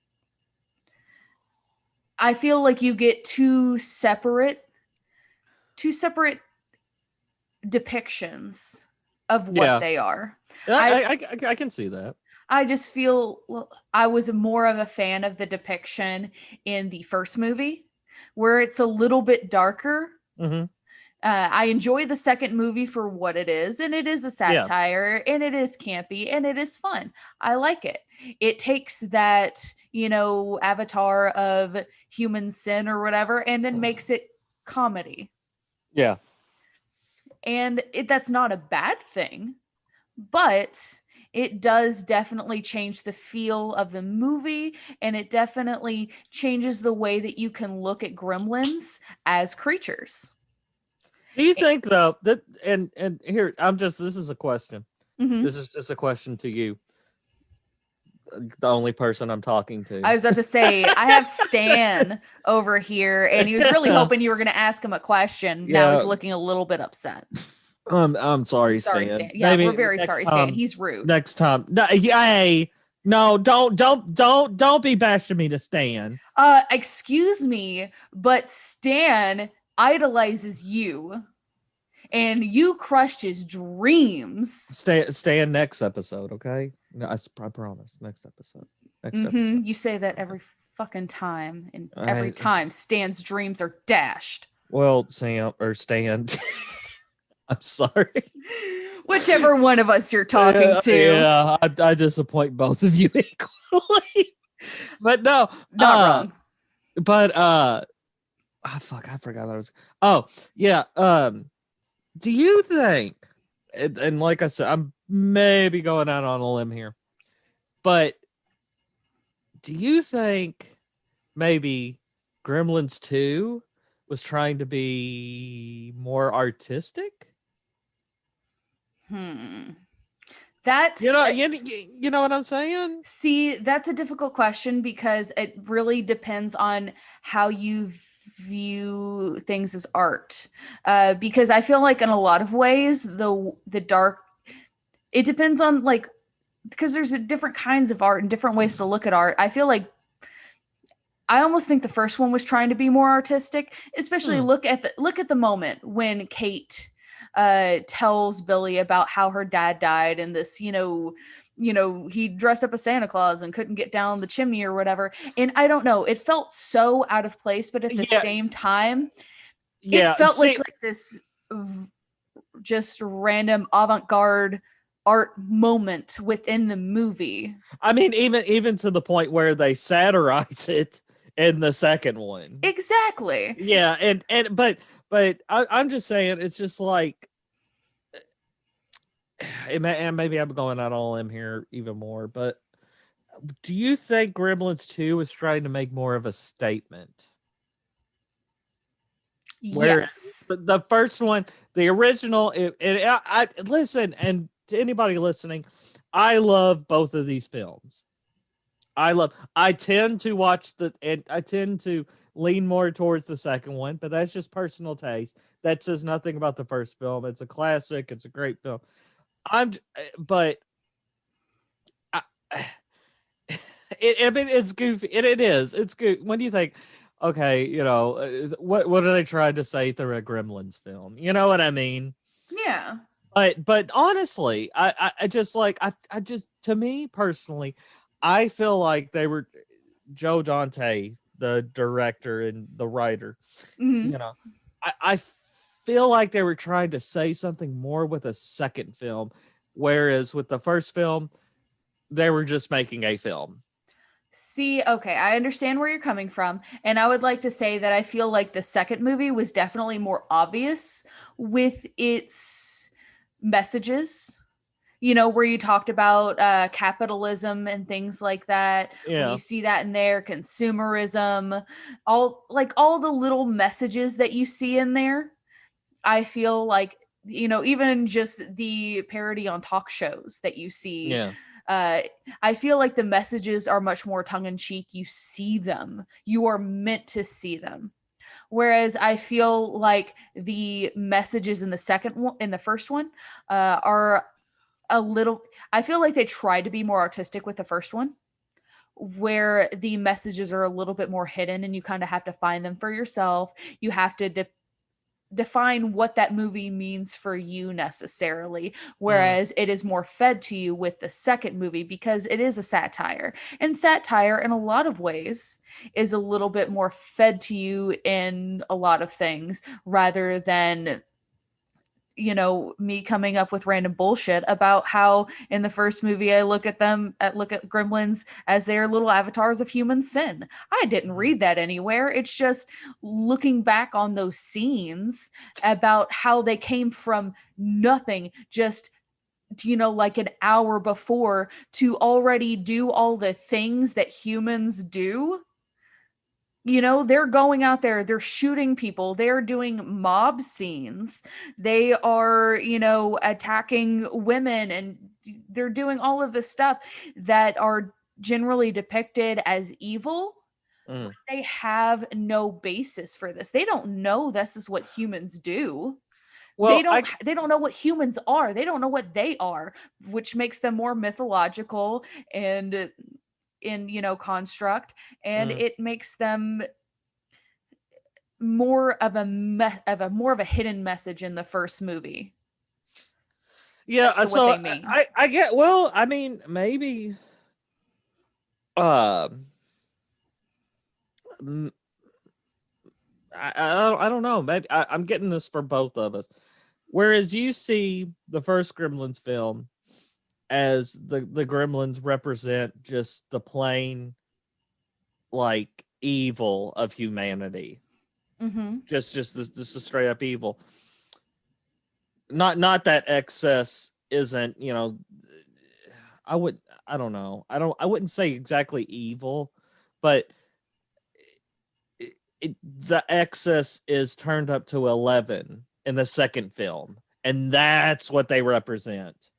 I feel like you get two separate depictions of what they are. I can see that. I just feel I was more of a fan of the depiction in the first movie, where it's a little bit darker. Mm-hmm. I enjoy the second movie for what it is, and it is a satire, and it is campy, and it is fun. I like it. It takes that, avatar of human sin or whatever, and then makes it comedy. Yeah. And that's not a bad thing, but it does definitely change the feel of the movie, and it definitely changes the way that you can look at Gremlins as creatures. Do you think though that and here this is a question. Mm-hmm. This is just a question to you. The only person I'm talking to. I was about to say, I have Stan over here, and he was really hoping you were going to ask him a question. Yeah. Now he's looking a little bit upset. I'm sorry, Stan. Yeah, maybe we're very sorry, Stan. He's rude. Next time, no, don't be bashing me to Stan. Excuse me, but Stan idolizes you, and you crushed his dreams. Stan next episode, okay? No, I promise. Next episode. You say that every fucking time, and every time Stan's dreams are dashed. Well, Stan. I'm sorry. Whichever one of us you're talking to. Yeah, I disappoint both of you equally. But no, not wrong. But fuck, I forgot what I was. Oh, yeah. Do you think, and like I said, I'm maybe going out on a limb here, but do you think maybe Gremlins 2 was trying to be more artistic? That's you know what I'm saying? See, that's a difficult question, because it really depends on how you view things as art. Because I feel like in a lot of ways, the dark, it depends on, like, because there's different kinds of art and different ways to look at art. I feel like I almost think the first one was trying to be more artistic, especially look at the moment when Kate tells Billy about how her dad died, and this, he dressed up as Santa Claus and couldn't get down the chimney or whatever. And I don't know, it felt so out of place, but at the same time, it felt like this just random avant-garde art moment within the movie. I mean, even to the point where they satirize it in the second one. Exactly. Yeah, but I'm just saying, it's just like, and maybe I'm going out on a limb here even more, but do you think Gremlins 2 is trying to make more of a statement? Yes. Whereas the first one, the original, I listen, and to anybody listening, I love both of these films. I tend to watch I tend to lean more towards the second one, but that's just personal taste. That says nothing about the first film. It's a classic. It's a great film. It's goofy. It is. It's good. When do you think, okay, what are they trying to say through a Gremlins film? You know what I mean? Yeah. But honestly, I just to me personally, I feel like they were Joe Dante, the director and the writer. Mm-hmm. I feel like they were trying to say something more with a second film, whereas with the first film, they were just making a film. See, okay, I understand where you're coming from, and I would like to say that I feel like the second movie was definitely more obvious with its messages. Where you talked about capitalism and things like that. When Yeah. you see that in there, consumerism, all the little messages that you see in there, I feel like, even just the parody on talk shows that you see, Yeah. uh, I feel like the messages are much more tongue in cheek. You see them, you are meant to see them. Whereas I feel like the messages in the first one, are a little. I feel like they tried to be more artistic with the first one, where the messages are a little bit more hidden, and you kind of have to find them for yourself. You have to define what that movie means for you necessarily, Mm. whereas it is more fed to you with the second movie because it is a satire, and satire in a lot of ways is a little bit more fed to you in a lot of things rather than me coming up with random bullshit about how in the first movie I look at gremlins as their little avatars of human sin. I didn't Mm. read that anywhere. It's just looking back on those scenes about how they came from nothing, just like an hour before, to already do all the things that humans do. They're going out there, they're shooting people, they're doing mob scenes, they are, attacking women, and they're doing all of this stuff that are generally depicted as evil. Mm. They have no basis for this. They don't know this is what humans do. They Well, don't know what humans are. They don't know what they are, which makes them more mythological and in construct, and mm. it makes them more of a hidden message in the first movie Yeah, as to what so they mean. I get, well, I mean, maybe um mm, I don't know. Maybe I'm getting this for both of us. Whereas you see the first Gremlins film as the Gremlins represent just the plain, like, evil of humanity. Mm-hmm. Just a straight up evil. Not that excess isn't, I would I don't know. I wouldn't say exactly evil, but the excess is turned up to 11 in the second film, and that's what they represent.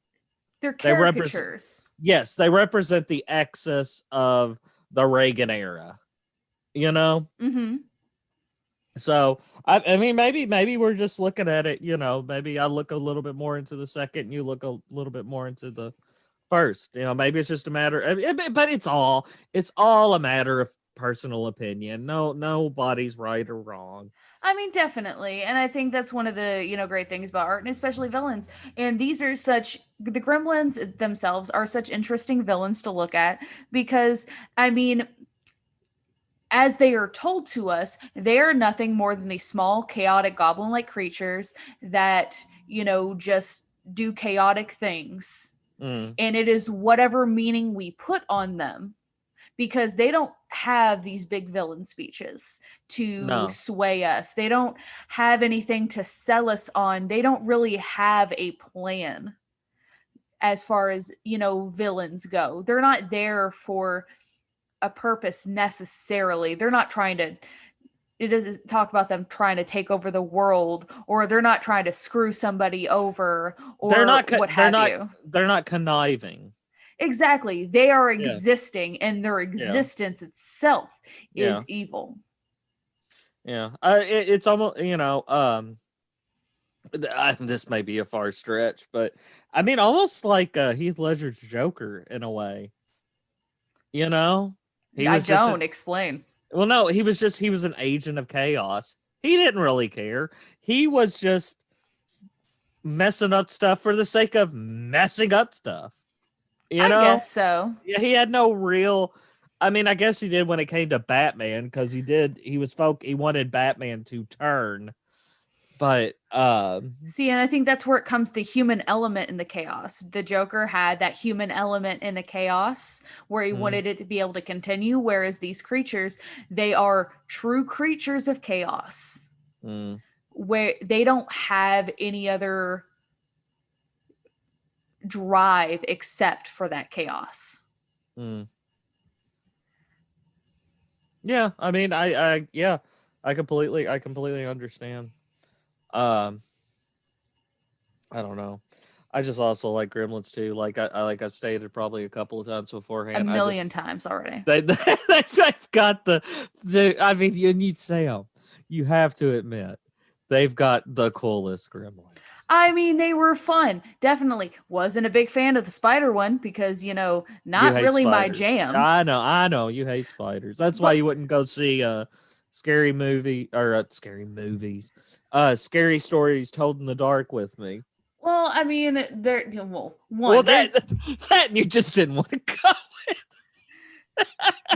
They're They represent, caricatures. yes, they represent the excess of the Reagan era, you know? Mm-hmm. So I mean, maybe we're just looking at it, maybe I look a little bit more into the second, you look a little bit more into the first. Maybe it's just a matter of, but it's all a matter of personal opinion. Nobody's right or wrong. I mean, definitely. And I think that's one of the, great things about art, and especially villains. And the gremlins themselves are such interesting villains to look at because, I mean, as they are told to us, they are nothing more than these small, chaotic, goblin like creatures that, just do chaotic things. Mm, And it is whatever meaning we put on them, because they don't have these big villain speeches to no. sway us. They don't have anything to sell us on. They don't really have a plan as far as, villains go. They're not there for a purpose necessarily. They're not trying to, it doesn't talk about them trying to take over the world, or they're not trying to screw somebody over, They're or not what they're have not you. they're not conniving. Exactly. They are Yeah. existing, and their Yeah. existence itself Yeah. is evil. Yeah. It's almost, this may be a far stretch, but I mean, almost like Heath Ledger's Joker in a way. You know, he I was just don't explain. well, no, he was an agent of chaos. He didn't really care. He was just messing up stuff for the sake of messing up stuff. You I know, guess so. yeah, he had no real. I mean, I guess he did when it came to Batman, because he wanted Batman to turn, But See, and I think that's where it comes the human element in the chaos. The Joker had that human element in the chaos where he wanted it to be able to continue, whereas these creatures, they are true creatures of chaos. Where they don't have any other drive except for that chaos. Yeah, I mean, I completely understand. I don't know. I just also like Gremlins too. Like I've stated probably a couple of times beforehand. A million times already. They've got the I mean, you'd say, you have to admit, they've got the coolest Gremlins. I mean, they were fun. Definitely. Wasn't a big fan of the spider one because, not really spiders. my jam. I know. You hate spiders. That's why you wouldn't go see a scary movie or scary movies. Scary stories told in the dark with me. Well, I mean, that you just didn't want to go with.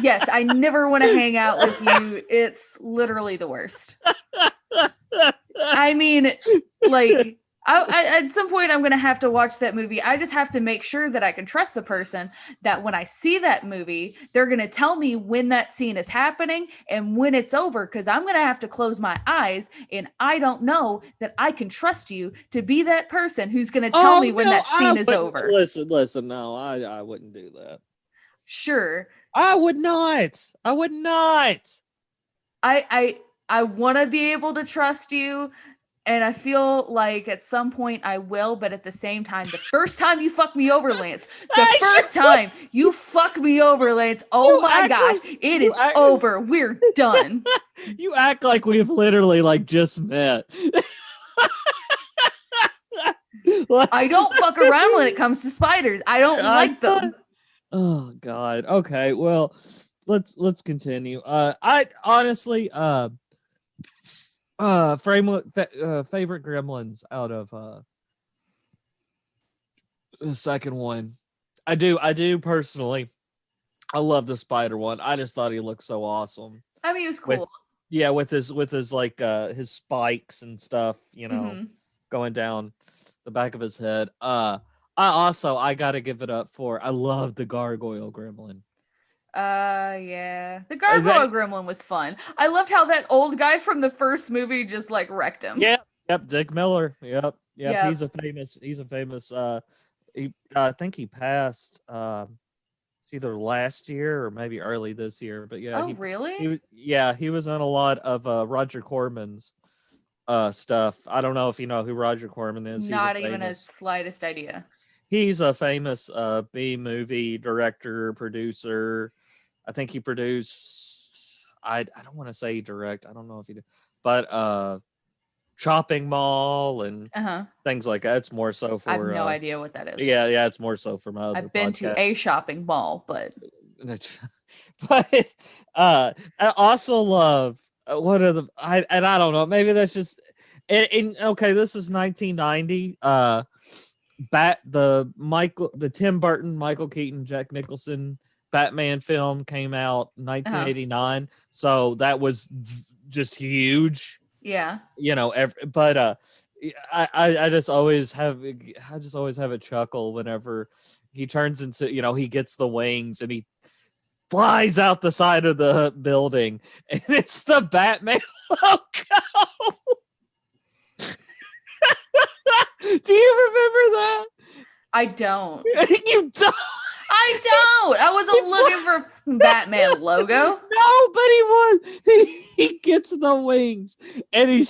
Yes, I never want to hang out with you. It's literally the worst. I mean, like, at some point I'm going to have to watch that movie. I just have to make sure that I can trust the person, that when I see that movie, they're going to tell me when that scene is happening and when it's over, because I'm going to have to close my eyes, and I don't know that I can trust you to be that person who's going to tell me when that scene is over. Listen, no, I wouldn't do that. Sure. I would not. I want to be able to trust you. And I feel like at some point I will, but at the same time, the first time you fuck me over, Lance, oh my gosh, it is over. We're done. You act like we've literally just met. I don't fuck around when it comes to spiders. I don't like them. Oh God. Okay. Well, let's continue. I honestly, favorite Gremlins out of the second one. I do personally. I love the spider one. I just thought he looked so awesome. I mean, he was cool. With his his spikes and stuff, going down the back of his head. I gotta give it up for, I love the Gargoyle Gremlin. Yeah. The Gargoyle Gremlin was fun. I loved how that old guy from the first movie just wrecked him. Yep, Dick Miller. Yep. He's a famous I think he passed it's either last year or maybe early this year, but yeah. Oh, really? He was in a lot of Roger Corman's stuff. I don't know if you know who Roger Corman is. Not even a slightest idea. He's a famous B-movie director, producer. I think he produced, I don't want to say direct, I don't know if he did, but Chopping Mall and things like that. It's more so for... I have no idea what that is. Yeah, it's more so for my other I've been to a shopping mall, but... But I also love, what are the... I don't know, maybe that's just... okay, this is 1990. The Tim Burton, Michael Keaton, Jack Nicholson Batman film came out 1989, so that was just huge. Yeah, but I just always have a chuckle whenever he turns into, he gets the wings and he flies out the side of the building, and it's the Batman logo. Do you remember that? I don't. You don't? I don't. I wasn't looking for Batman logo. No, but he was. He gets the wings and he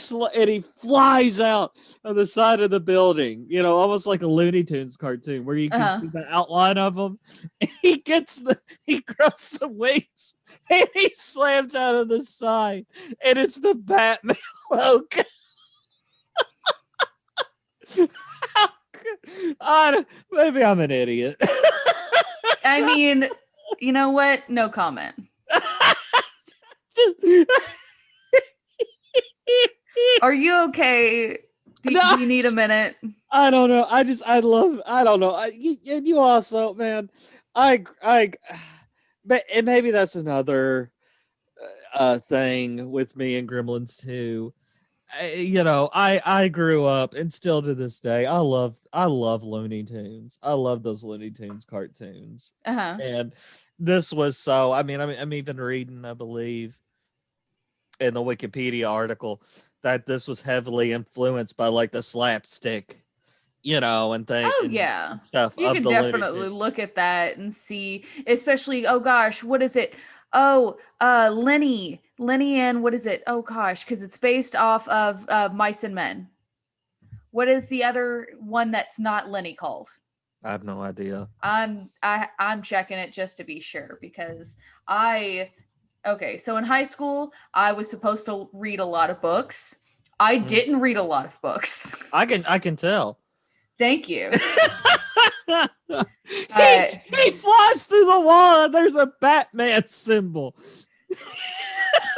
flies out on the side of the building. Almost like a Looney Tunes cartoon where you can see the outline of him. He grows the wings and he slams out of the side, and it's the Batman logo. Maybe I'm an idiot. I mean, you know what? No comment. Are you okay? Do you need a minute? I don't know. I don't know. You also, man, but and maybe that's another thing with me and Gremlins too. I grew up, and still to this day, I love Looney Tunes. I love those Looney Tunes cartoons. Uh-huh. And this was so. I mean, I'm even reading, I believe, in the Wikipedia article that this was heavily influenced by like the slapstick, and thing Oh and yeah. stuff You of can the Looney definitely Tunes. look at that and see, especially, oh gosh, what is it? Oh, Lenny and what is it? Oh gosh, because it's based off of Mice and Men. What is the other one that's not Lenny called? I have no idea. I'm checking it just to be sure because okay, so in high school I was supposed to read a lot of books. I didn't read a lot of books. I can tell. Thank you. He flies through the wall and there's a Batman symbol.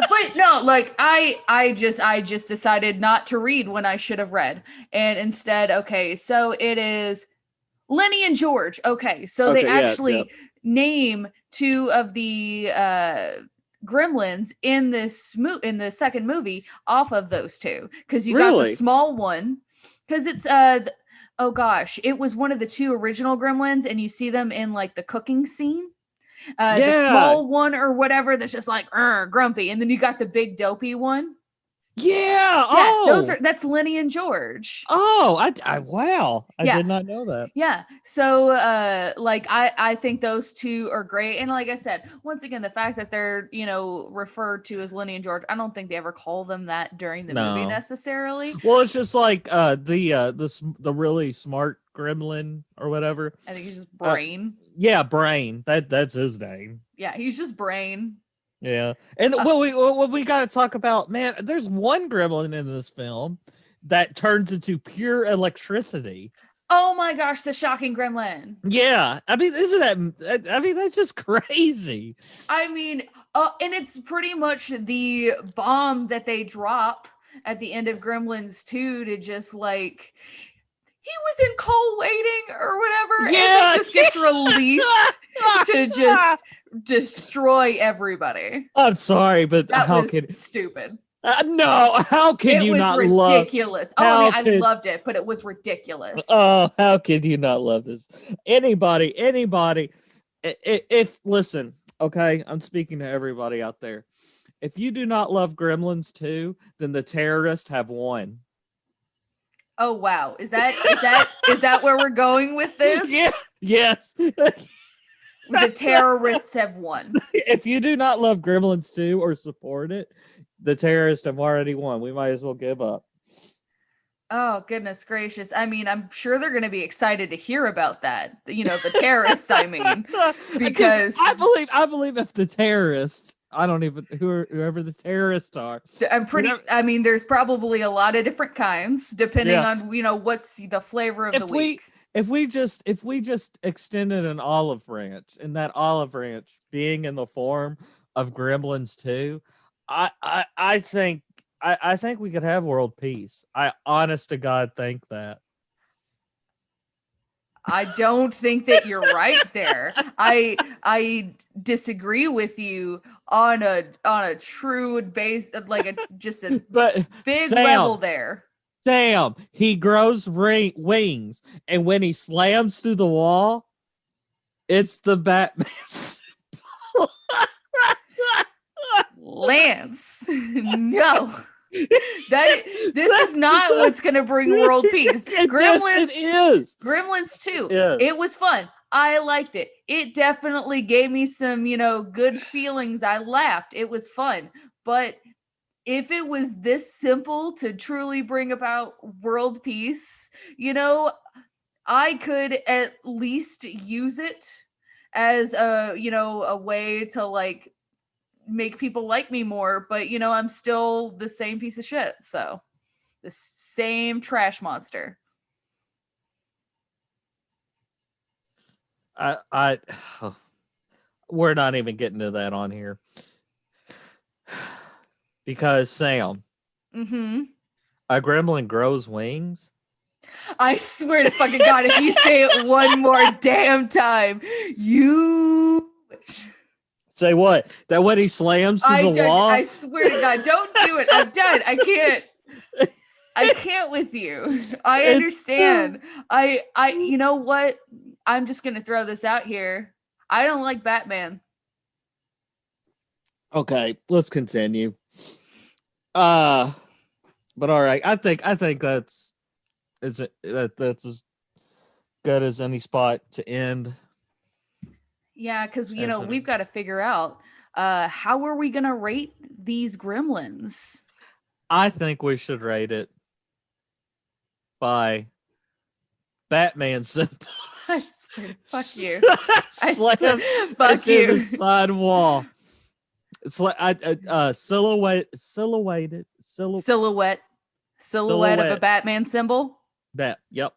But no, like I just decided not to read when I should have read. And instead, okay, so it is Lenny and George. Okay, so they actually name two of the Gremlins in the second movie off of those two, because you got the small one, because it's oh gosh, it was one of the two original Gremlins, and you see them in like the cooking scene. The small one or whatever that's just like grumpy, and then you got the big dopey one. That's Lenny and George. Oh, I wow. I did not know that. Yeah. So like I think those two are great. And like I said, once again, the fact that they're, referred to as Lenny and George, I don't think they ever call them that during the movie necessarily. Well, it's just like the really smart gremlin or whatever. I think he's just Brain. Brain. That's his name. Yeah, he's just Brain. Yeah, and we got to talk about, man, there's one gremlin in this film that turns into pure electricity. Oh my gosh, the shocking gremlin. Yeah, I mean, that's just crazy. I mean, and it's pretty much the bomb that they drop at the end of Gremlins 2 to just like, he was in coal waiting or whatever, and it just gets released to just destroy everybody. I'm sorry, but that was stupid. No, how can you not love? It was ridiculous. I loved it, but it was ridiculous. Oh, how could you not love this? Anybody, if listen, okay, I'm speaking to everybody out there. If you do not love Gremlins 2, then the terrorists have won. Oh wow, is that where we're going with this? Yeah, yes. The terrorists have won. If you do not love Gremlins 2 or support it, the terrorists have already won. We might as well give up. Oh, goodness gracious. I mean, I'm sure they're going to be excited to hear about that. The terrorists, I mean, because I believe if the terrorists, I don't even, whoever the terrorists are. I mean, there's probably a lot of different kinds depending on, what's the flavor of the week. If we just extended an olive branch, and that olive branch being in the form of Gremlins 2, I think we could have world peace. I honest to God think that. I don't think that you're right there. I disagree with you on a true base, like a big level there. Sam, he grows wings, and when he slams through the wall, it's the Batman. Lance, no. This is not what's going to bring world peace. Gremlins, it is. Gremlins 2. Yeah. It was fun. I liked it. It definitely gave me some, good feelings. I laughed. It was fun. But if it was this simple to truly bring about world peace, I could at least use it as a way to like make people like me more, but I'm still the same piece of shit. So the same trash monster. We're not even getting to that on here. Because Sam, a gremlin grows wings. I swear to fucking God, if you say it one more damn time, you say what? That when he slams through the wall? I swear to God, don't do it. I'm done. I can't. I can't with you. I It's understand. You know what? I'm just gonna throw this out here. I don't like Batman. Okay, let's continue. But all right, I think that's that's as good as any spot to end. Yeah, because As we've got to figure out how are we gonna rate these gremlins? I think we should rate it by Batman symbols. I swear to fuck you. Slam Fuck into the you. side wall. It's like silhouetted Silhouette of a Batman symbol. that. Yep.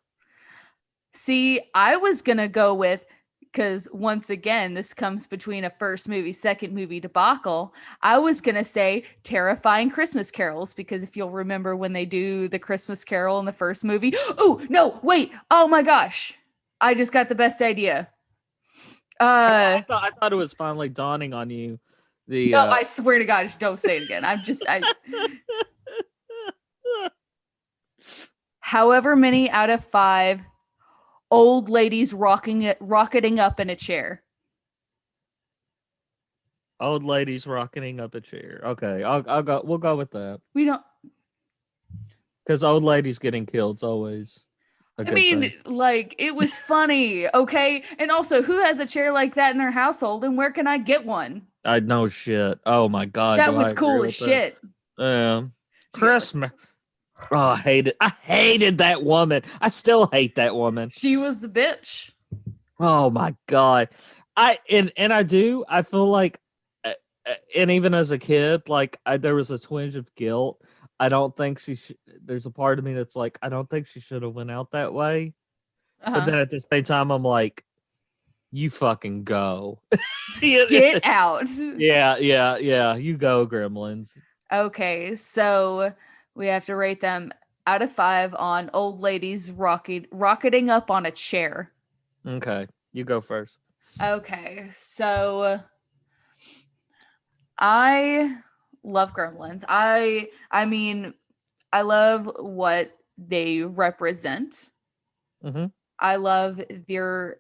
See, I was gonna go with, because once again, this comes between a first movie, second movie debacle. I was gonna say terrifying Christmas carols, because if you'll remember when they do the Christmas Carol in the first movie. Oh no, wait! Oh my gosh, I just got the best idea. I thought it was finally dawning on you. No, I swear to God, don't say it again. However many out of 5 old ladies rocketing up in a chair. Old ladies rocketing up a chair. Okay, I'll go. We'll go with that. We don't. Because old ladies getting killed's always a good thing. Like, it was funny, okay? And also, who has a chair like that in their household, and where can I get one? I know shit. Oh my God. That was cool as shit. Christmas. Oh, I hated that woman. I still hate that woman. She was a bitch. Oh my God. I feel like, and even as a kid, like there was a twinge of guilt. I don't think there's a part of me that's like, I don't think she should have went out that way. Uh-huh. But then at the same time, I'm like, you fucking go. Get out. Yeah. You go, Gremlins. Okay, so we have to rate them out of 5 on old ladies rocketing up on a chair. Okay, you go first. Okay, so I love Gremlins. I mean, I love what they represent. Mm-hmm. I love their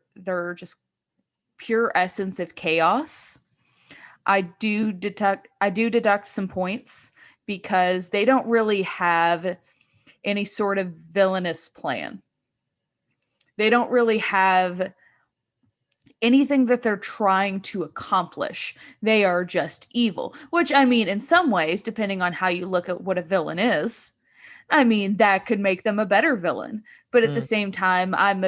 just pure essence of chaos. I do deduct some points because they don't really have any sort of villainous plan. They don't really have anything that they're trying to accomplish. They are just evil, which, I mean, in some ways, depending on how you look at what a villain is, I mean, that could make them a better villain. But at the same time, I'm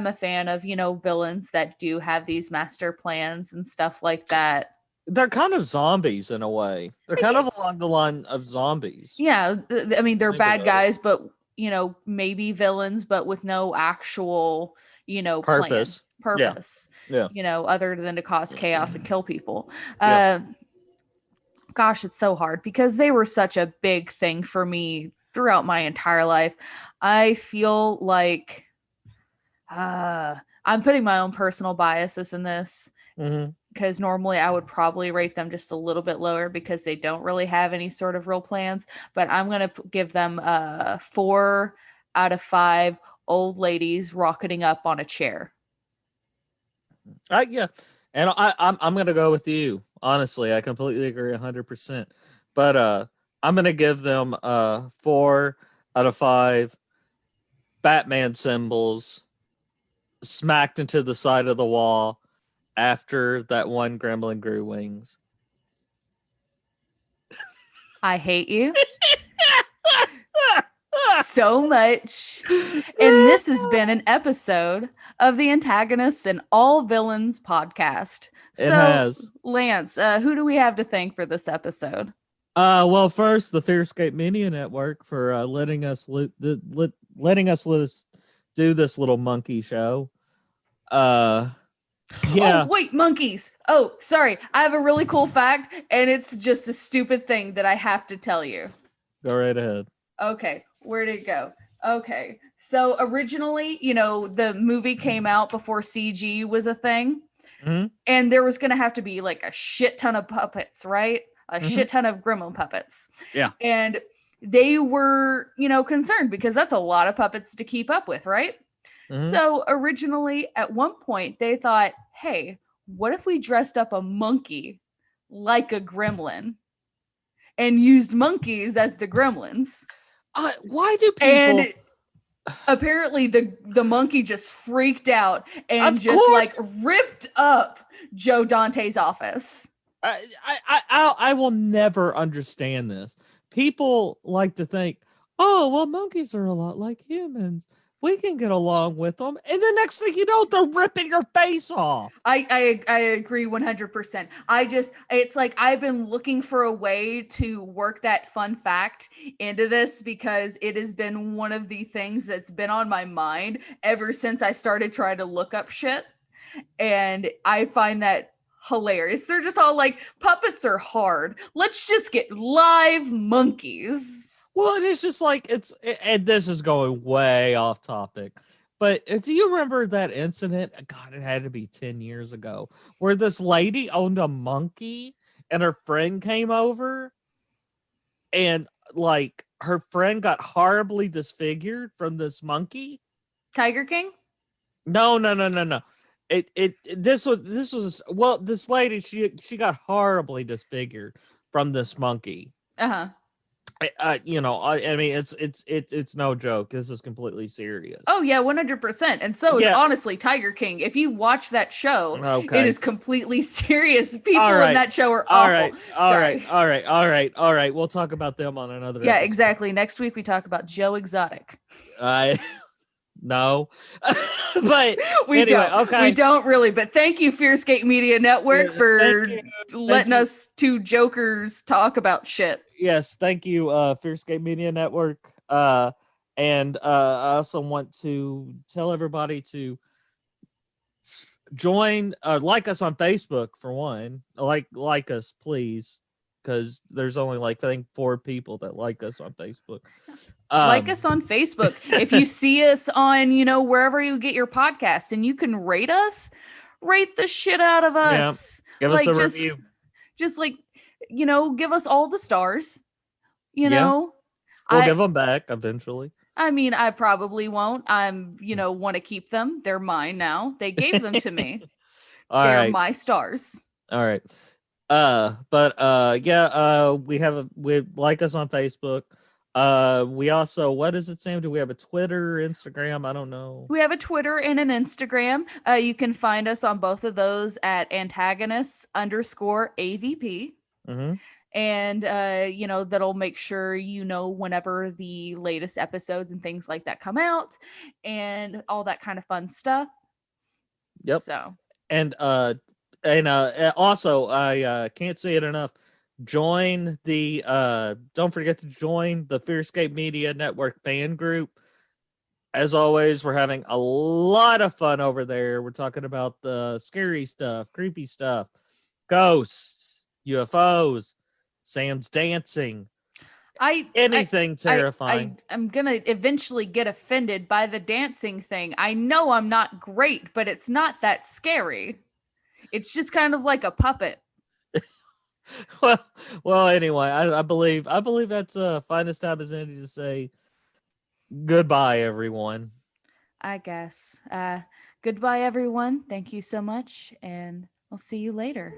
a fan of, villains that do have these master plans and stuff like that. They're kind of zombies in a way. They're kind of along the line of zombies. Yeah, I mean, they're bad guys, but maybe villains, but with no actual, purpose. Purpose. Yeah. Other than to cause chaos and kill people. Yeah. Gosh, it's so hard because they were such a big thing for me throughout my entire life. I feel like I'm putting my own personal biases in this. Mm-hmm. Because normally I would probably rate them just a little bit lower because they don't really have any sort of real plans. But I'm going to give them 4 out of 5 old ladies rocketing up on a chair. Yeah. And I'm going to go with you. Honestly, I completely agree 100%. But I'm going to give them 4 out of 5 Batman symbols smacked into the side of the wall after that one gremlin grew wings. I hate you so much. And this has been an episode of the Antagonists and All Villains podcast. It has. Lance, who do we have to thank for this episode? Well, first, the Fearscape Media Network for letting us do this little monkey show. Yeah. Oh, wait, monkeys. Oh, sorry. I have a really cool fact, and it's just a stupid thing that I have to tell you. Go right ahead. Okay, where'd it go? Okay, so originally, the movie came out before CG was a thing, and there was going to have to be like a shit ton of puppets, right? A shit ton of gremlin puppets. Yeah. And they were, concerned because that's a lot of puppets to keep up with, right? Mhm. So originally, at one point, they thought, hey, what if we dressed up a monkey like a gremlin and used monkeys as the gremlins? Why do people? And apparently the monkey just freaked out and Of just course. like ripped up Joe Dante's office. I will never understand this. People like to think, oh, well, monkeys are a lot like humans. We can get along with them. And the next thing you know, they're ripping your face off. I agree 100%. It's like I've been looking for a way to work that fun fact into this because it has been one of the things that's been on my mind ever since I started trying to look up shit. And I find that hilarious. They're just all like, puppets are hard. Let's just get live monkeys. Well, it is just like and this is going way off topic. But do you remember that incident? God, it had to be 10 years ago, where this lady owned a monkey and her friend came over and like her friend got horribly disfigured from this monkey. Tiger King? No. This was well, this lady, she got horribly disfigured from this monkey. Uh-huh. I mean, it's no joke. This is completely serious. Oh yeah, 100%. And so is honestly Tiger King. If you watch that show, it is completely serious. People in that show are awful. All right. We'll talk about them on another episode. Exactly. Next week we talk about Joe Exotic. No, but we don't really. But thank you, Fearscape Media Network, for letting us two jokers talk about shit. Yes, thank you, Fearscape Media Network. And I also want to tell everybody to join, like us on Facebook for one. Like us, please, because there's only I think 4 people that like us on Facebook. Like us on Facebook. If you see us on, wherever you get your podcasts, and you can rate us, rate the shit out of us. Yeah. Give us a review. Just give us all the stars. We'll give them back eventually. I mean, I probably won't. Want to keep them. They're mine now. They gave them to me. They're my stars. All right. We like us on Facebook. We also, what is it, Sam? Do we have a Twitter, Instagram? I don't know. We have a Twitter and an Instagram. You can find us on both of those at antagonists_AVP. Mm-hmm. And, that'll make sure whenever the latest episodes and things like that come out and all that kind of fun stuff. Yep. So. And also, I can't say it enough. Join the don't forget to join the Fearscape Media Network fan group. As always, we're having a lot of fun over there. We're talking about the scary stuff, creepy stuff, ghosts, UFOs, Sam's dancing, anything terrifying. I'm gonna eventually get offended by the dancing thing. I know I'm not great, but it's not that scary. It's just kind of like a puppet. Well. Anyway, I believe that's finest time as any to say goodbye, everyone. I guess. Goodbye, everyone. Thank you so much, and I'll see you later.